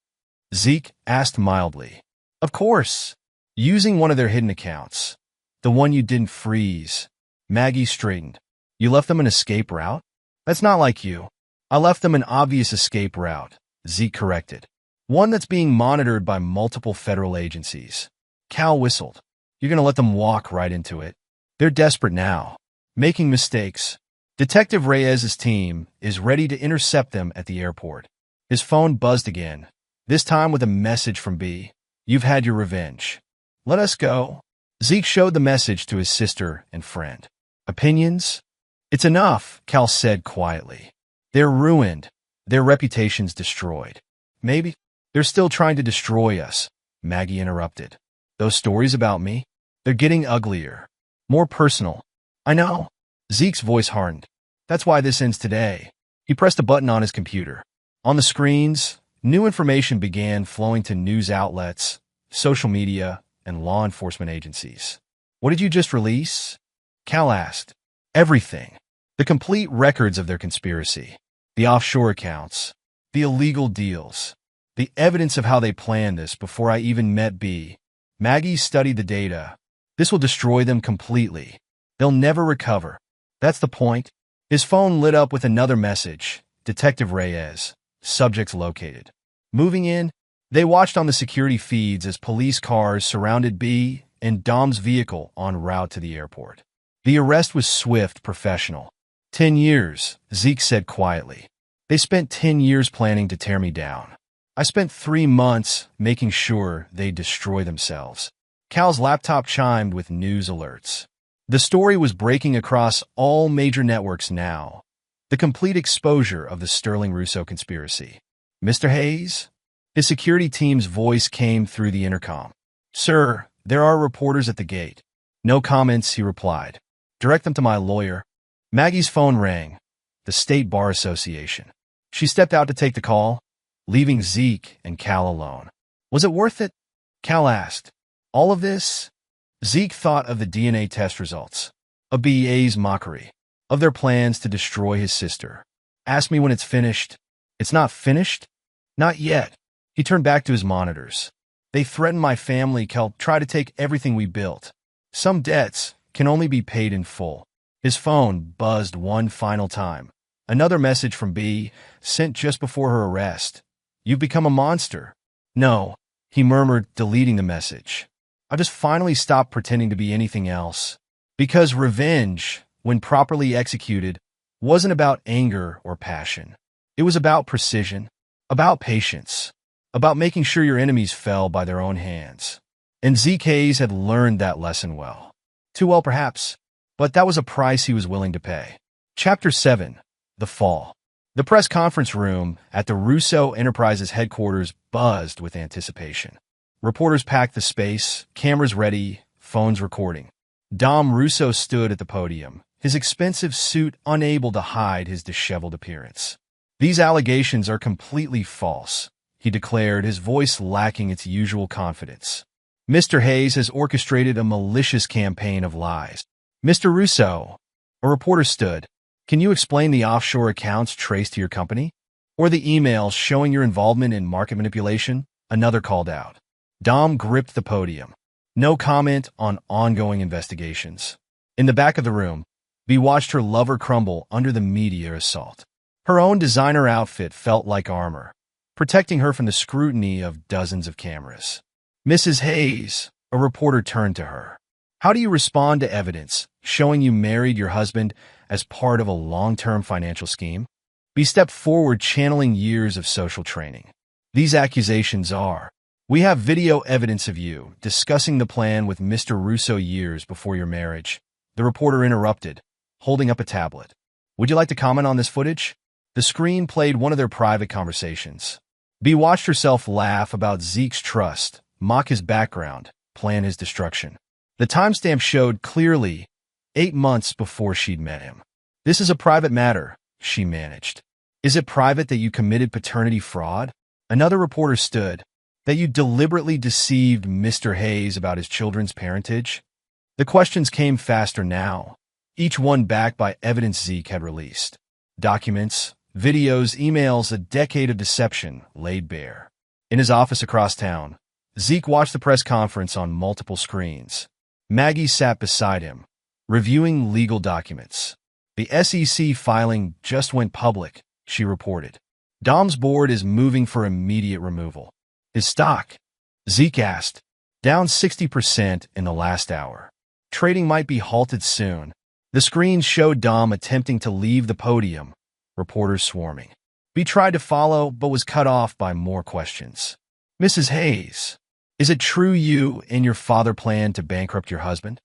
Zeke asked mildly. Of course. Using one of their hidden accounts. The one you didn't freeze. Maggie straightened. You left them an escape route? That's not like you. I left them an obvious escape route, Zeke corrected. One that's being monitored by multiple federal agencies. Cal whistled. You're gonna let them walk right into it. They're desperate now. Making mistakes. Detective Reyes's team is ready to intercept them at the airport. His phone buzzed again, this time with a message from B. You've had your revenge. Let us go. Zeke showed the message to his sister and friend. Opinions? It's enough, Cal said quietly. They're ruined. Their reputation's destroyed. Maybe they're still trying to destroy us, Maggie interrupted. Those stories about me? They're getting uglier. More personal. I know. Zeke's voice hardened. That's why this ends today. He pressed a button on his computer. On the screens, new information began flowing to news outlets, social media, and law enforcement agencies. What did you just release? Cal asked. Everything. The complete records of their conspiracy. The offshore accounts. The illegal deals. The evidence of how they planned this before I even met B. Maggie studied the data. This will destroy them completely. They'll never recover. That's the point. His phone lit up with another message. Detective Reyes. Subjects located. Moving in, they watched on the security feeds as police cars surrounded B and Dom's vehicle en route to the airport. The arrest was swift, professional. 10 years, Zeke said quietly. They spent 10 years planning to tear me down. I spent 3 months making sure they'd destroy themselves. Cal's laptop chimed with news alerts. The story was breaking across all major networks now. The complete exposure of the Sterling Russo conspiracy. Mr. Hayes? His security team's voice came through the intercom. Sir, there are reporters at the gate. No comments, he replied. Direct them to my lawyer. Maggie's phone rang. The State Bar Association. She stepped out to take the call, leaving Zeke and Cal alone. Was it worth it? Cal asked. All of this? Zeke thought of the DNA test results, of BA's mockery, of their plans to destroy his sister. Ask me when it's finished. It's not finished? Not yet. He turned back to his monitors. They threatened my family, Cal, try to take everything we built. Some debts can only be paid in full. His phone buzzed one final time. Another message from B, sent just before her arrest. You've become a monster. No, he murmured, deleting the message. I just finally stopped pretending to be anything else. Because revenge, when properly executed, wasn't about anger or passion. It was about precision, about patience, about making sure your enemies fell by their own hands. And Zeke Hayes had learned that lesson well. Too well, perhaps, but that was a price he was willing to pay. Chapter 7. The Fall. The press conference room at the Russo Enterprises headquarters buzzed with anticipation. Reporters packed the space, cameras ready, phones recording. Dom Russo stood at the podium, his expensive suit unable to hide his disheveled appearance. These allegations are completely false, he declared, his voice lacking its usual confidence. Mr. Hayes has orchestrated a malicious campaign of lies. Mr. Russo, a reporter stood. Can you explain the offshore accounts traced to your company? Or the emails showing your involvement in market manipulation? Another called out. Dom gripped the podium. No comment on ongoing investigations. In the back of the room, Bea watched her lover crumble under the media assault. Her own designer outfit felt like armor, protecting her from the scrutiny of dozens of cameras. Mrs. Hayes, a reporter turned to her. How do you respond to evidence showing you married your husband as part of a long-term financial scheme? Bea stepped forward, channeling years of social training. These accusations are, we have video evidence of you discussing the plan with Mr. Russo years before your marriage. The reporter interrupted, holding up a tablet. Would you like to comment on this footage? The screen played one of their private conversations. Bea watched herself laugh about Zeke's trust, mock his background, plan his destruction. The timestamp showed clearly 8 months before she'd met him. This is a private matter, she managed. Is it private that you committed paternity fraud? Another reporter stood. That you deliberately deceived Mr. Hayes about his children's parentage? The questions came faster now, each one backed by evidence Zeke had released. Documents, videos, emails, a decade of deception laid bare. In his office across town, Zeke watched the press conference on multiple screens. Maggie sat beside him, reviewing legal documents. The SEC filing just went public, she reported. Dom's board is moving for immediate removal. His stock? Zeke asked. Down 60% in the last hour. Trading might be halted soon. The screens showed Dom attempting to leave the podium, reporters swarming. He tried to follow, but was cut off by more questions. Mrs. Hayes, is it true you and your father planned to bankrupt your husband?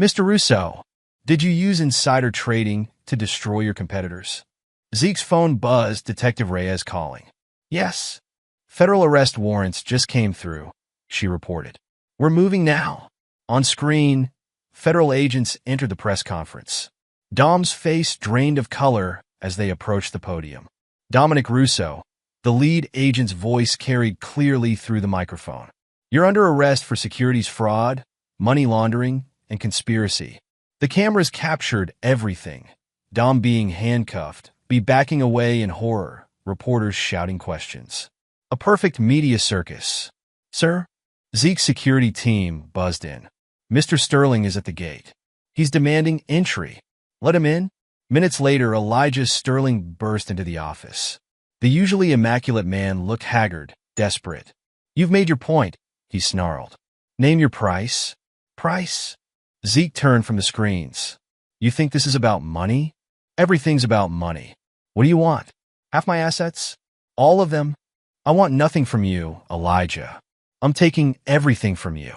Mr. Russo, did you use insider trading to destroy your competitors? Zeke's phone buzzed, Detective Reyes calling. Yes. Federal arrest warrants just came through, she reported. We're moving now. On screen, federal agents entered the press conference. Dom's face drained of color as they approached the podium. Dominic Russo, the lead agent's voice carried clearly through the microphone. You're under arrest for securities fraud, money laundering, and conspiracy. The cameras captured everything. Dom being handcuffed, be backing away in horror, reporters shouting questions. A perfect media circus. Sir? Zeke's security team buzzed in. Mr. Sterling is at the gate. He's demanding entry. Let him in. Minutes later, Elijah Sterling burst into the office. The usually immaculate man looked haggard, desperate. You've made your point, he snarled. Name your price. Price? Zeke turned from the screens. You think this is about money? Everything's about money. What do you want? Half my assets? All of them? I want nothing from you, Elijah. I'm taking everything from you.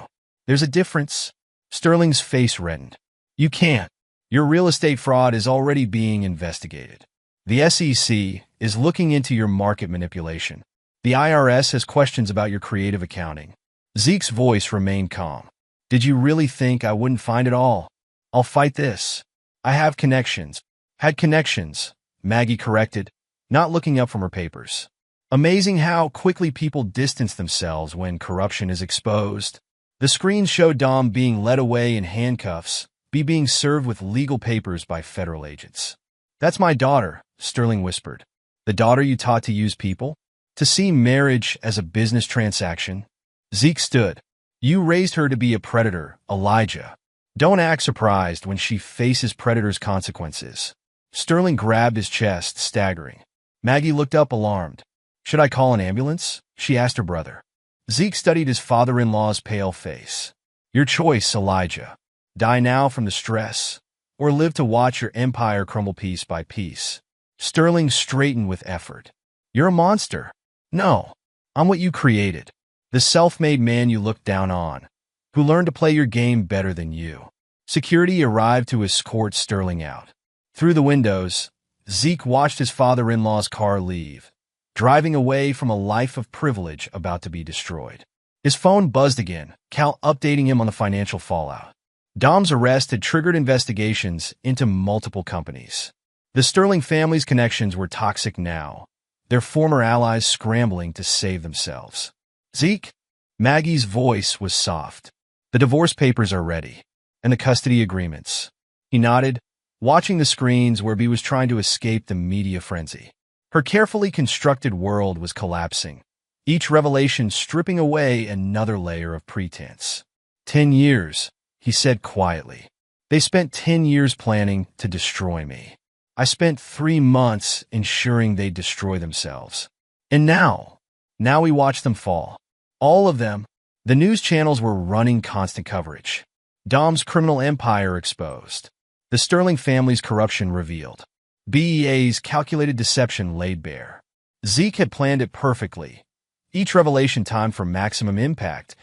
There's a difference. Sterling's face reddened. You can't. Your real estate fraud is already being investigated. The SEC is looking into your market manipulation. The IRS has questions about your creative accounting. Zeke's voice remained calm. Did you really think I wouldn't find it all? I'll fight this. I have connections. Had connections, Maggie corrected, not looking up from her papers. Amazing how quickly people distance themselves when corruption is exposed. The screen showed Dom being led away in handcuffs, being served with legal papers by federal agents. That's my daughter, Sterling whispered. The daughter you taught to use people? To see marriage as a business transaction? Zeke stood. You raised her to be a predator, Elijah. Don't act surprised when she faces predators' consequences. Sterling grabbed his chest, staggering. Maggie looked up, alarmed. Should I call an ambulance? She asked her brother. Zeke studied his father-in-law's pale face. Your choice, Elijah. Die now from the stress, or live to watch your empire crumble piece by piece. Sterling straightened with effort. You're a monster. No, I'm what you created. The self-made man you looked down on, who learned to play your game better than you. Security arrived to escort Sterling out. Through the windows, Zeke watched his father-in-law's car leave, driving away from a life of privilege about to be destroyed. His phone buzzed again, Cal updating him on the financial fallout. Dom's arrest had triggered investigations into multiple companies. The Sterling family's connections were toxic now, their former allies scrambling to save themselves. Zeke? Maggie's voice was soft. The divorce papers are ready. And the custody agreements. He nodded, watching the screens where he was trying to escape the media frenzy. Her carefully constructed world was collapsing, each revelation stripping away another layer of pretense. 10 years, he said quietly. They spent 10 years planning to destroy me. I spent 3 months ensuring they'd destroy themselves. And now we watch them fall. All of them. The news channels were running constant coverage. Dom's criminal empire exposed. The Sterling family's corruption revealed. BEA's calculated deception laid bare. Zeke had planned it perfectly. Each revelation timed for maximum impact.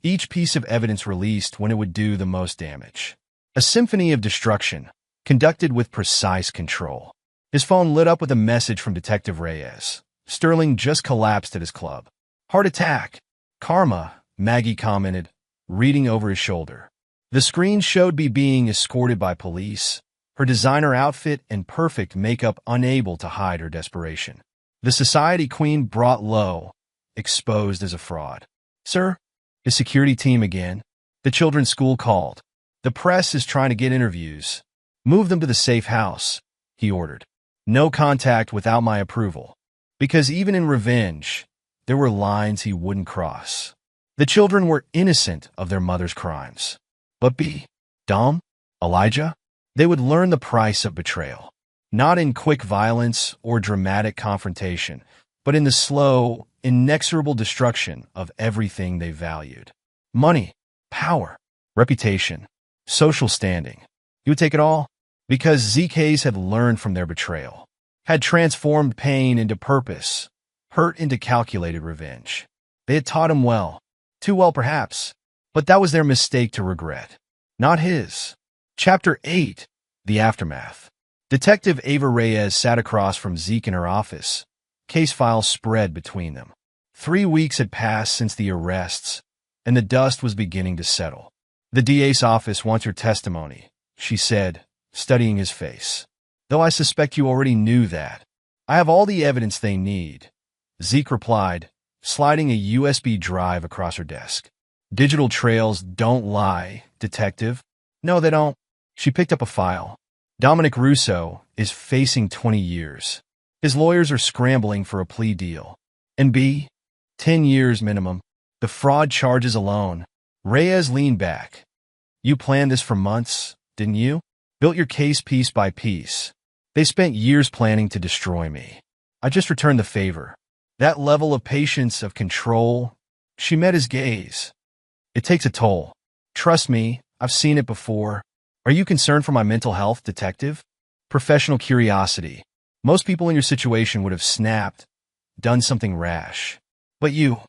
Each piece of evidence released when it would do the most damage. A symphony of destruction, conducted with precise control. His phone lit up with a message from Detective Reyes. Sterling just collapsed at his club. Heart attack. Karma, Maggie commented, reading over his shoulder. The screen showed me being escorted by police, her designer outfit and perfect makeup unable to hide her desperation. The society queen brought low, exposed as a fraud. Sir? His security team again. The children's school called. The press is trying to get interviews. Move them to the safe house, he ordered. No contact without my approval. Because even in revenge, there were lines he wouldn't cross. The children were innocent of their mother's crimes. But B, Dom, Elijah, they would learn the price of betrayal. Not in quick violence or dramatic confrontation, but in the slow, inexorable destruction of everything they valued. Money, power, reputation, social standing. You would take it all? Because ZKs had learned from their betrayal, had transformed pain into purpose, hurt into calculated revenge. They had taught him well, too well perhaps, but that was their mistake to regret, not his. Chapter 8, The Aftermath. Detective Ava Reyes sat across from Zeke in her office. Case files spread between them. 3 weeks had passed since the arrests, and the dust was beginning to settle. The DA's office wants your testimony, she said, studying his face. Though I suspect you already knew that. I have all the evidence they need, Zeke replied, sliding a USB drive across her desk. Digital trails don't lie, detective. No, they don't. She picked up a file. Dominic Russo is facing 20 years. His lawyers are scrambling for a plea deal. And B, 10 years minimum. The fraud charges alone. Reyes leaned back. You planned this for months, didn't you? Built your case piece by piece. They spent years planning to destroy me. I just returned the favor. That level of patience, of control. She met his gaze. It takes a toll. Trust me, I've seen it before. Are you concerned for my mental health, detective? Professional curiosity. Most people in your situation would have snapped, done something rash. But you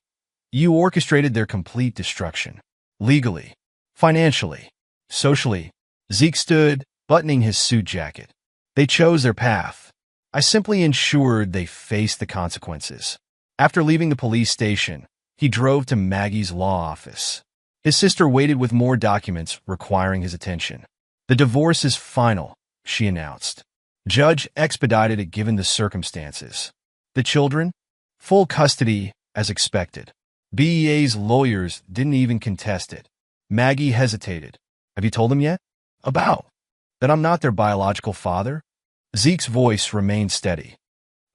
orchestrated their complete destruction. Legally, financially, socially. Zeke stood, buttoning his suit jacket. They chose their path. I simply ensured they faced the consequences. After leaving the police station, he drove to Maggie's law office. His sister waited with more documents requiring his attention. The divorce is final, she announced. Judge expedited it given the circumstances. The children? Full custody, as expected. BEA's lawyers didn't even contest it. Maggie hesitated. Have you told them yet? About? That I'm not their biological father? Zeke's voice remained steady.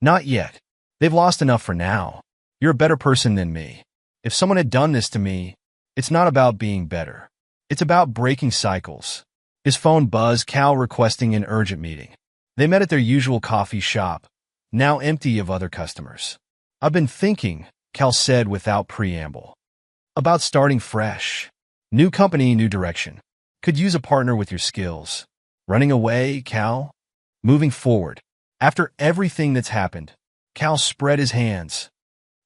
Not yet. They've lost enough for now. You're a better person than me. If someone had done this to me, it's not about being better. It's about breaking cycles. His phone buzzed, Cal requesting an urgent meeting. They met at their usual coffee shop, now empty of other customers. I've been thinking, Cal said without preamble, about starting fresh. New company, new direction. Could use a partner with your skills. Running away, Cal? Moving forward. After everything that's happened, Cal spread his hands.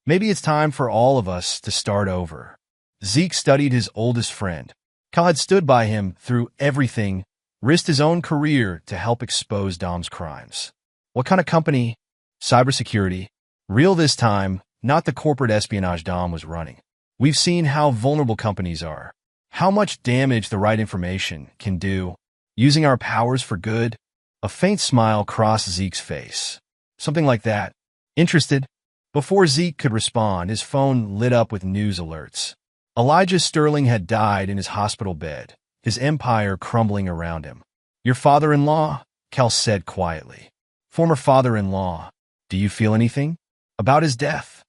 Maybe it's time for all of us to start over. Zeke studied his oldest friend. Cal had stood by him through everything, risked his own career to help expose Dom's crimes. What kind of company? Cybersecurity. Real this time, not the corporate espionage Dom was running. We've seen how vulnerable companies are. How much damage the right information can do. Using our powers for good. A faint smile crossed Zeke's face. Something like that. Interested? Before Zeke could respond, his phone lit up with news alerts. Elijah Sterling had died in his hospital bed, his empire crumbling around him. Your father-in-law? Cal said quietly. Former father-in-law. Do you feel anything? About his death?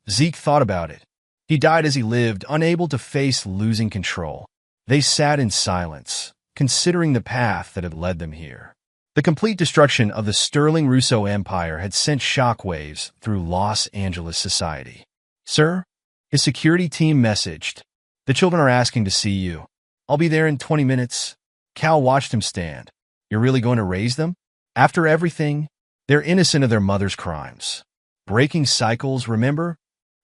Zeke thought about it. He died as he lived, unable to face losing control. They sat in silence, considering the path that had led them here. The complete destruction of the Sterling Russo empire had sent shockwaves through Los Angeles society. Sir? His security team messaged. The children are asking to see you. I'll be there in 20 minutes. Cal watched him stand. You're really going to raise them? After everything, they're innocent of their mother's crimes. Breaking cycles, remember?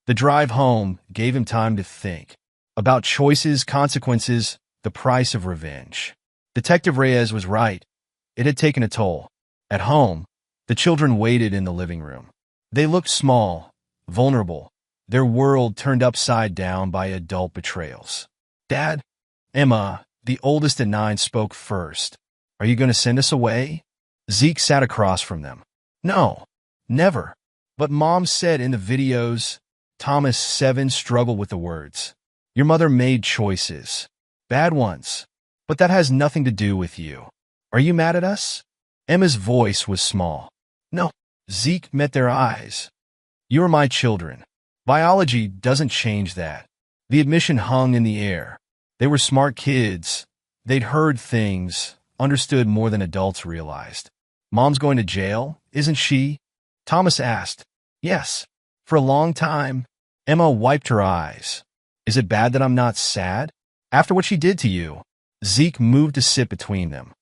The drive home gave him time to think. About choices, consequences, the price of revenge. Detective Reyes was right. It had taken a toll. At home, the children waited in the living room. They looked small, vulnerable, their world turned upside down by adult betrayals. Dad? Emma, the oldest at 9, spoke first. Are you going to send us away? Zeke sat across from them. No, never. But Mom said in the videos. Thomas, 7, struggled with the words. Your mother made choices. Bad ones. But that has nothing to do with you. Are you mad at us? Emma's voice was small. No. Zeke met their eyes. You are my children. Biology doesn't change that. The admission hung in the air. They were smart kids, They'd heard things, understood more than adults realized. Mom's going to jail, isn't she? Thomas asked. Yes. For a long time. Emma wiped her eyes. Is it bad that I'm not sad? After what she did to you? Zeke moved to sit between them.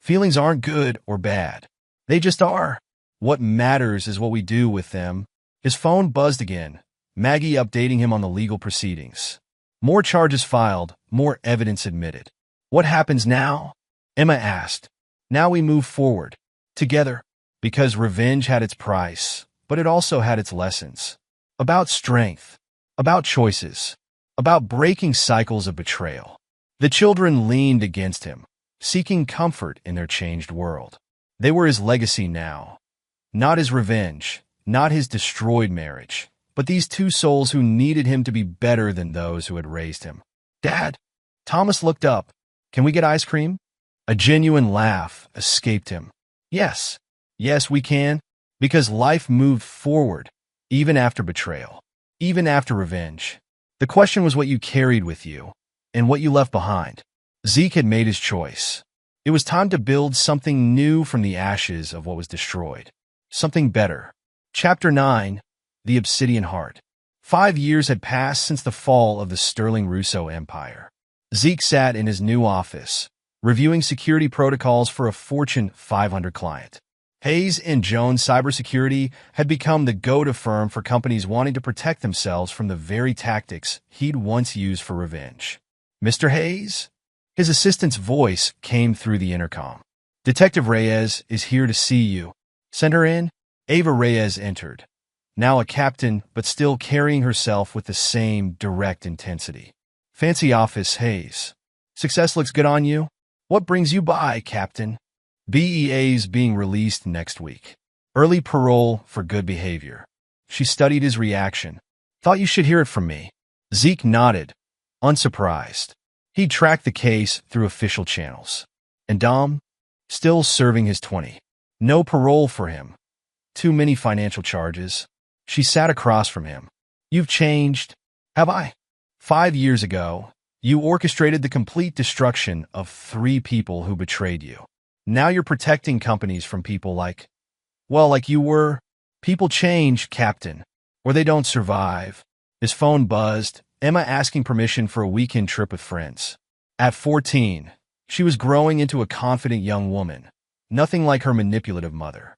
Feelings aren't good or bad. They just are. What matters is what we do with them. His phone buzzed again, Maggie updating him on the legal proceedings. More charges filed, more evidence admitted. What happens now? Emma asked. Now we move forward. Together. Because revenge had its price, but it also had its lessons. About strength. About choices. About breaking cycles of betrayal. The children leaned against him, seeking comfort in their changed world. They were his legacy now. Not his revenge, not his destroyed marriage, but these two souls who needed him to be better than those who had raised him. Dad! Thomas looked up. Can we get ice cream? A genuine laugh escaped him. Yes. Yes, we can. Because life moved forward, even after betrayal, even after revenge. The question was what you carried with you, and what you left behind. Zeke had made his choice. It was time to build something new from the ashes of what was destroyed. Something better. Chapter 9, The Obsidian Heart. 5 years had passed since the fall of the Sterling Russo Empire. Zeke sat in his new office, reviewing security protocols for a Fortune 500 client. Hayes and Jones Cybersecurity had become the go-to firm for companies wanting to protect themselves from the very tactics he'd once used for revenge. Mr. Hayes? His assistant's voice came through the intercom. Detective Reyes is here to see you. Send her in. Ava Reyes entered, now a captain, but still carrying herself with the same direct intensity. Fancy office, Hayes. Success looks good on you? What brings you by, Captain? BEA's being released next week. Early parole for good behavior. She studied his reaction. Thought you should hear it from me. Zeke nodded, unsurprised. He tracked the case through official channels. And Dom? Still serving his 20. No parole for him. Too many financial charges. She sat across from him. You've changed. Have I? 5 years ago, you orchestrated the complete destruction of 3 people who betrayed you. Now you're protecting companies from people like you were. People change, Captain, or they don't survive. His phone buzzed, Emma asking permission for a weekend trip with friends. At 14, she was growing into a confident young woman, nothing like her manipulative mother.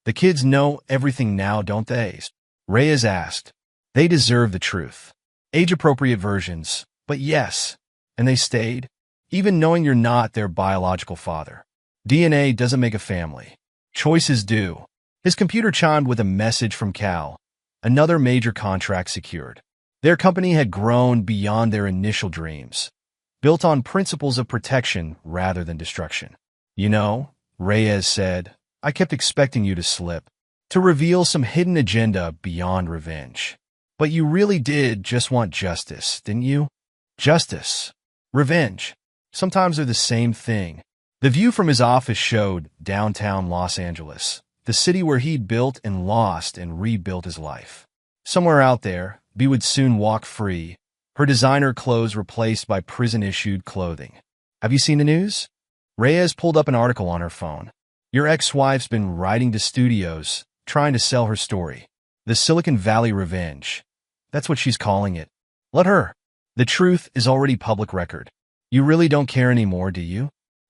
The kids know everything now, don't they? Reyes asked. They deserve the truth. Age-appropriate versions, but yes. And they stayed, even knowing you're not their biological father. DNA doesn't make a family. Choices do. His computer chimed with a message from Cal. Another major contract secured. Their company had grown beyond their initial dreams, built on principles of protection rather than destruction. You know, Reyes said, I kept expecting you to slip, to reveal some hidden agenda beyond revenge. But you really did just want justice, didn't you? Justice. Revenge. Sometimes they're the same thing. The view from his office showed downtown Los Angeles, the city where he'd built and lost and rebuilt his life. Somewhere out there, Bea would soon walk free, her designer clothes replaced by prison-issued clothing. Have you seen the news? Reyes pulled up an article on her phone. Your ex-wife's been writing to studios, trying to sell her story. The Silicon Valley Revenge. That's what she's calling it. Let her. The truth is already public record. You really don't care anymore, do you?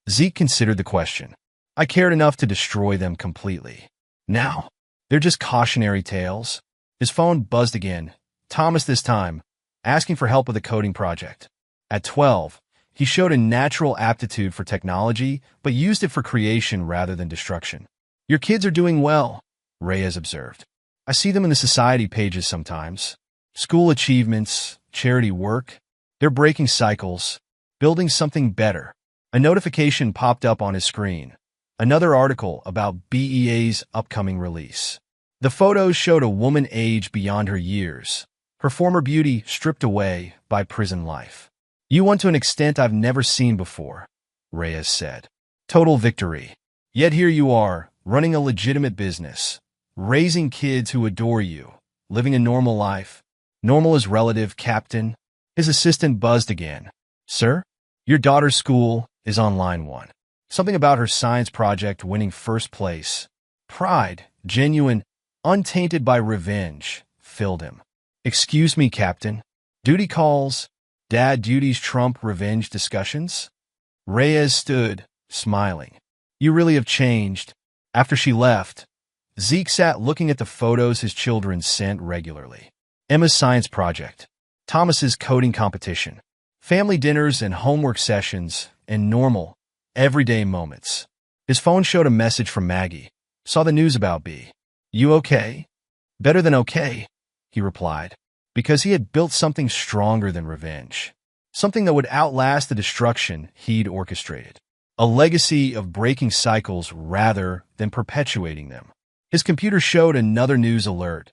Zeke considered the question. I cared enough to destroy them completely. Now, they're just cautionary tales. His phone buzzed again. Thomas this time, asking for help with a coding project. At 12, he showed a natural aptitude for technology, but used it for creation rather than destruction. Your kids are doing well, Reyes observed. I see them in the society pages sometimes. School achievements, charity work. They're breaking cycles, building something better. A notification popped up on his screen. Another article about BEA's upcoming release. The photos showed a woman aged beyond her years, her former beauty stripped away by prison life. You won to an extent I've never seen before, Reyes said. Total victory. Yet here you are, running a legitimate business, raising kids who adore you, living a normal life. Normal is relative, Captain. His assistant buzzed again. Sir? Your daughter's school, is on line one. Something about her science project winning first place. Pride, genuine, untainted by revenge, filled him. "Excuse me, Captain. Duty calls. Dad duties trump revenge discussions?" Reyes stood, smiling. "You really have changed." After she left, Zeke sat looking at the photos his children sent regularly. Emma's science project, Thomas's coding competition, family dinners and homework sessions, and normal, everyday moments. His phone showed a message from Maggie. "Saw the news about B. You okay?" "Better than okay," he replied, because he had built something stronger than revenge. Something that would outlast the destruction he'd orchestrated. A legacy of breaking cycles rather than perpetuating them. His computer showed another news alert.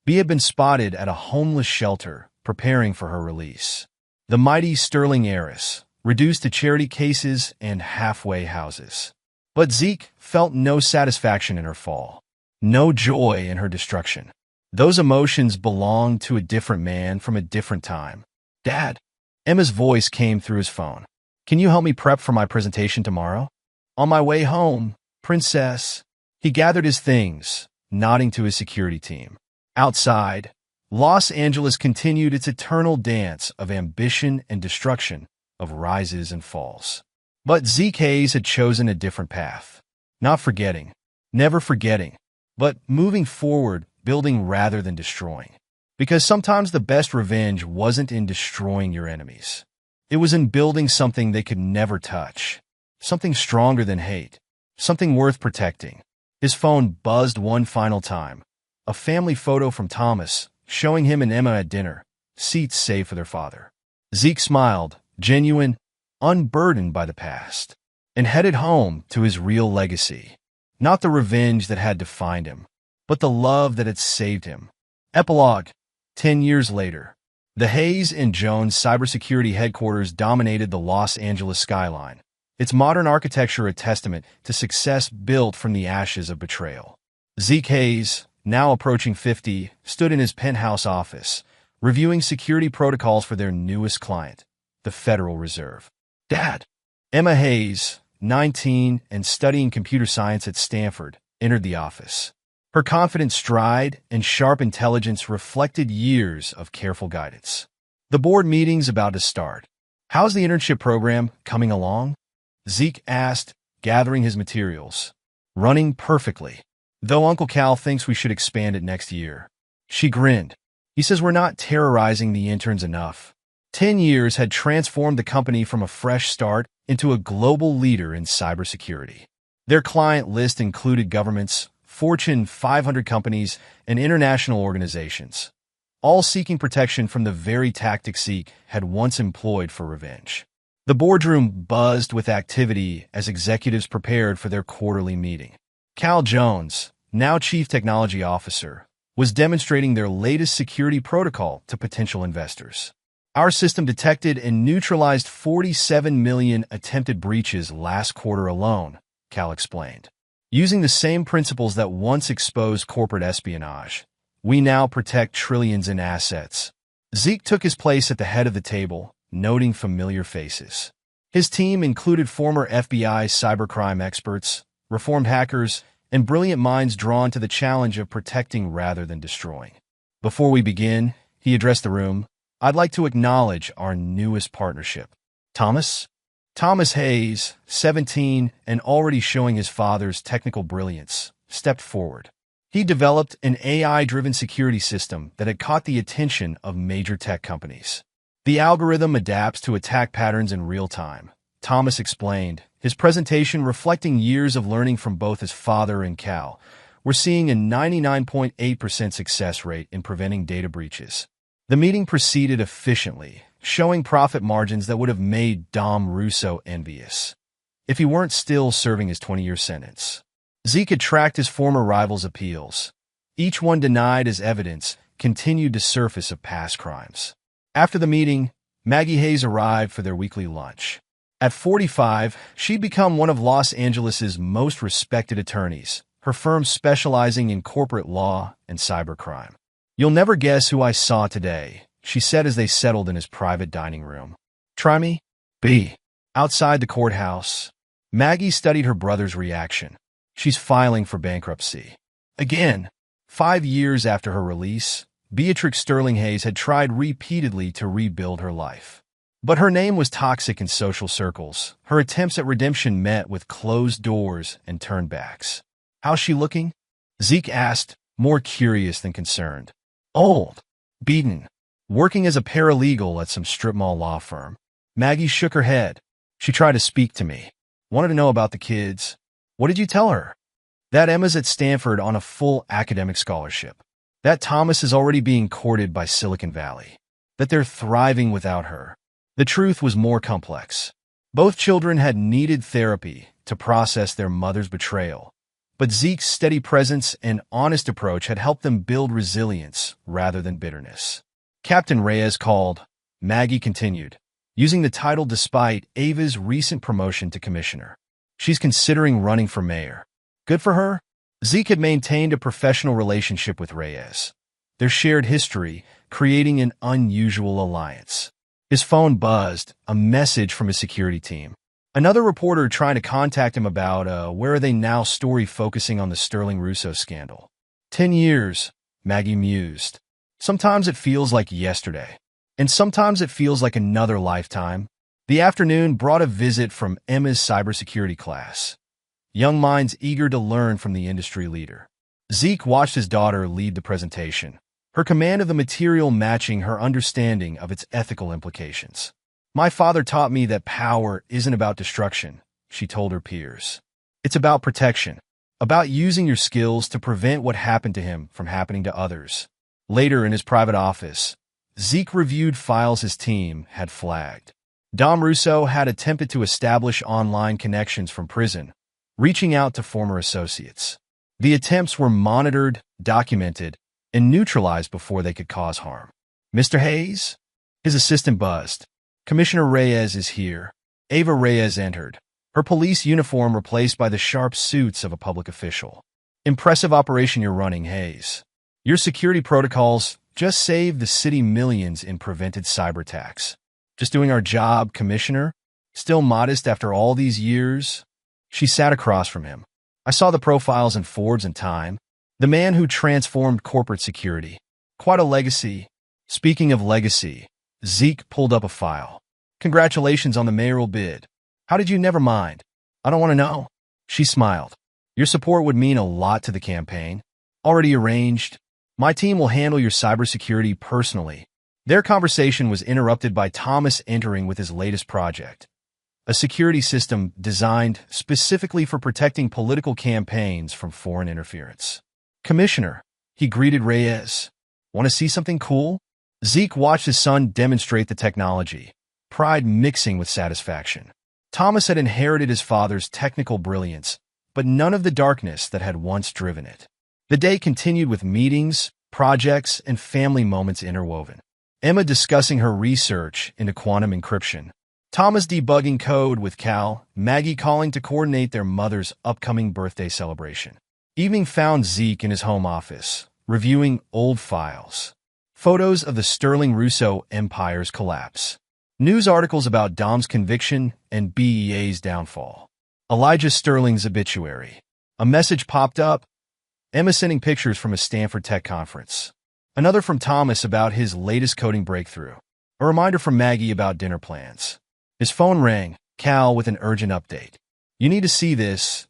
B had been spotted at a homeless shelter, preparing for her release. The mighty Sterling heiress, reduced to charity cases and halfway houses. But Zeke felt no satisfaction in her fall. No joy in her destruction. Those emotions belonged to a different man from a different time. "Dad." Emma's voice came through his phone. "Can you help me prep for my presentation tomorrow?" "On my way home, princess." He gathered his things, nodding to his security team. Outside, Los Angeles continued its eternal dance of ambition and destruction, of rises and falls. But Zeke Hayes had chosen a different path. Not forgetting, never forgetting, but moving forward, building rather than destroying. Because sometimes the best revenge wasn't in destroying your enemies. It was in building something they could never touch. Something stronger than hate. Something worth protecting. His phone buzzed one final time. A family photo from Thomas, showing him and Emma at dinner, seats saved for their father. Zeke smiled, genuine, unburdened by the past, and headed home to his real legacy. Not the revenge that had defined him, but the love that had saved him. Epilogue. 10 years later, the Hayes and Jones cybersecurity headquarters dominated the Los Angeles skyline, its modern architecture a testament to success built from the ashes of betrayal. Zeke Hayes, now approaching 50, stood in his penthouse office, reviewing security protocols for their newest client, the Federal Reserve. "Dad." Emma Hayes, 19 and studying computer science at Stanford, entered the office. Her confident stride and sharp intelligence reflected years of careful guidance. The board meeting's about to start. "How's the internship program coming along?" Zeke asked, gathering his materials. "Running perfectly, though Uncle Cal thinks we should expand it next year." She grinned. "He says we're not terrorizing the interns enough." 10 years had transformed the company from a fresh start into a global leader in cybersecurity. Their client list included governments, Fortune 500 companies, and international organizations, all seeking protection from the very tactics Zeke had once employed for revenge. The boardroom buzzed with activity as executives prepared for their quarterly meeting. Cal Jones, now Chief Technology Officer, was demonstrating their latest security protocol to potential investors. "Our system detected and neutralized 47 million attempted breaches last quarter alone," Cal explained. "Using the same principles that once exposed corporate espionage, we now protect trillions in assets." Zeke took his place at the head of the table, noting familiar faces. His team included former FBI cybercrime experts, reformed hackers, and brilliant minds drawn to the challenge of protecting rather than destroying. "Before we begin," he addressed the room, "I'd like to acknowledge our newest partnership. Thomas?" Thomas Hayes, 17 and already showing his father's technical brilliance, stepped forward. He developed an AI-driven security system that had caught the attention of major tech companies. "The algorithm adapts to attack patterns in real time," Thomas explained, his presentation reflecting years of learning from both his father and Cal. "We're seeing a 99.8% success rate in preventing data breaches." The meeting proceeded efficiently, showing profit margins that would have made Dom Russo envious, if he weren't still serving his 20-year sentence. Zeke had tracked his former rivals' appeals. Each one denied as evidence continued to surface of past crimes. After the meeting, Maggie Hayes arrived for their weekly lunch. At 45, she'd become one of Los Angeles's most respected attorneys, her firm specializing in corporate law and cybercrime. "You'll never guess who I saw today," she said as they settled in his private dining room. "Try me?" "B." Outside the courthouse, Maggie studied her brother's reaction. She's filing for bankruptcy. Again, 5 years after her release, Beatrix Sterling Hayes had tried repeatedly to rebuild her life. But her name was toxic in social circles. Her attempts at redemption met with closed doors and turnbacks. How's she looking? Zeke asked, more curious than concerned. Old. Beaten. Working as a paralegal at some strip mall law firm. Maggie shook her head. She tried to speak to me. Wanted to know about the kids. What did you tell her? That Emma's at Stanford on a full academic scholarship. That Thomas is already being courted by Silicon Valley. That they're thriving without her. The truth was more complex. Both children had needed therapy to process their mother's betrayal, but Zeke's steady presence and honest approach had helped them build resilience rather than bitterness. Captain Reyes called. Maggie continued, using the title despite Ava's recent promotion to commissioner. She's considering running for mayor. Good for her. Zeke had maintained a professional relationship with Reyes, their shared history creating an unusual alliance. His phone buzzed, a message from his security team. Another reporter trying to contact him about Where Are They Now story focusing on the Sterling Russo scandal. 10 years, Maggie mused. Sometimes it feels like yesterday, and sometimes it feels like another lifetime. The afternoon brought a visit from Emma's cybersecurity class. Young minds eager to learn from the industry leader. Zeke watched his daughter lead the presentation, her command of the material matching her understanding of its ethical implications. My father taught me that power isn't about destruction, she told her peers. It's about protection, about using your skills to prevent what happened to him from happening to others. Later in his private office, Zeke reviewed files his team had flagged. Dom Russo had attempted to establish online connections from prison, reaching out to former associates. The attempts were monitored, documented, and neutralized before they could cause harm. Mr. Hayes? His assistant buzzed. Commissioner Reyes is here. Ava Reyes entered, her police uniform replaced by the sharp suits of a public official. Impressive operation you're running, Hayes. Your security protocols just saved the city millions in prevented cyber attacks. Just doing our job, Commissioner? Still modest after all these years? She sat across from him. I saw the profiles in Forbes and Time. The man who transformed corporate security. Quite a legacy. Speaking of legacy, Zeke pulled up a file. Congratulations on the mayoral bid. How did you never mind? I don't want to know. She smiled. Your support would mean a lot to the campaign. Already arranged. My team will handle your cybersecurity personally. Their conversation was interrupted by Thomas entering with his latest project. A security system designed specifically for protecting political campaigns from foreign interference. Commissioner, he greeted Reyes. Want to see something cool? Zeke watched his son demonstrate the technology, pride mixing with satisfaction. Thomas had inherited his father's technical brilliance, but none of the darkness that had once driven it. The day continued with meetings, projects, and family moments interwoven. Emma discussing her research into quantum encryption. Thomas debugging code with Cal, Maggie calling to coordinate their mother's upcoming birthday celebration. Evening found Zeke in his home office, reviewing old files. Photos of the Sterling Russo empire's collapse. News articles about Dom's conviction and BEA's downfall. Elijah Sterling's obituary. A message popped up. Emma sending pictures from a Stanford Tech conference. Another from Thomas about his latest coding breakthrough. A reminder from Maggie about dinner plans. His phone rang, Cal with an urgent update. You need to see this.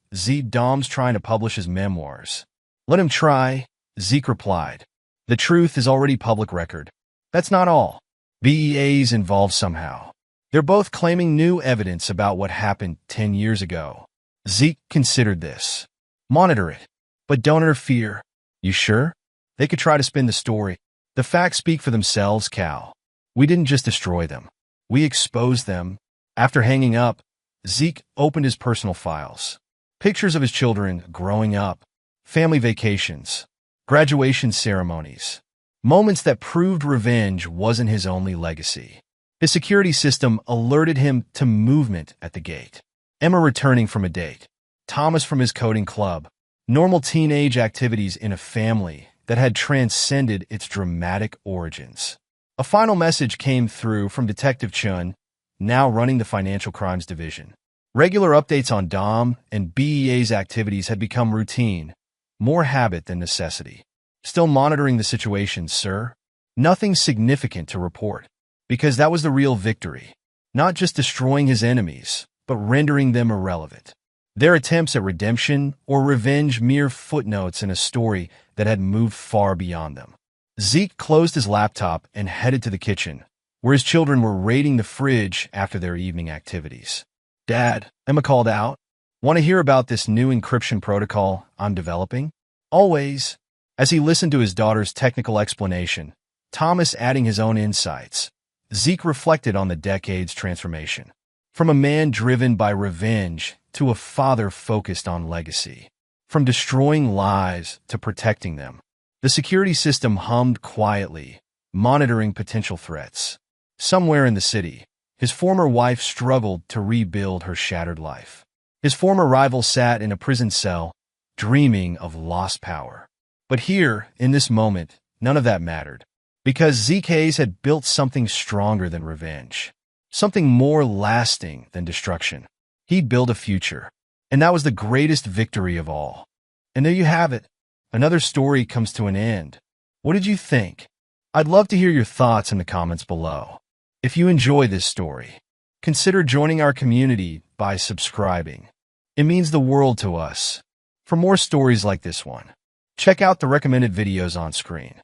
Dom's trying to publish his memoirs. Let him try, Zeke replied. The truth is already public record. That's not all. BEA's involved somehow. They're both claiming new evidence about what happened 10 years ago. Zeke considered this. Monitor it, but don't interfere. You sure? They could try to spin the story. The facts speak for themselves, Cal. We didn't just destroy them. We exposed them. After hanging up, Zeke opened his personal files. Pictures of his children growing up, family vacations, graduation ceremonies. Moments that proved revenge wasn't his only legacy. His security system alerted him to movement at the gate. Emma returning from a date. Thomas from his coding club. Normal teenage activities in a family that had transcended its dramatic origins. A final message came through from Detective Chun. now running the Financial Crimes Division. Regular updates on Dom and BEA's activities had become routine, more habit than necessity. Still monitoring the situation, sir? Nothing significant to report, because that was the real victory. Not just destroying his enemies, but rendering them irrelevant. Their attempts at redemption or revenge mere footnotes in a story that had moved far beyond them. Zeke closed his laptop and headed to the kitchen, where his children were raiding the fridge after their evening activities. Dad, Emma called out, want to hear about this new encryption protocol I'm developing? Always. As he listened to his daughter's technical explanation, Thomas adding his own insights, Zeke reflected on the decade's transformation. From a man driven by revenge to a father focused on legacy. From destroying lives to protecting them. The security system hummed quietly, monitoring potential threats. Somewhere in the city, his former wife struggled to rebuild her shattered life. His former rival sat in a prison cell, dreaming of lost power. But here, in this moment, none of that mattered. Because Zeke Hayes had built something stronger than revenge. Something more lasting than destruction. He'd built a future. And that was the greatest victory of all. And there you have it. Another story comes to an end. What did you think? I'd love to hear your thoughts in the comments below. If you enjoy this story, consider joining our community by subscribing. It means the world to us. For more stories like this one, check out the recommended videos on screen.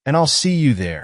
And I'll see you there.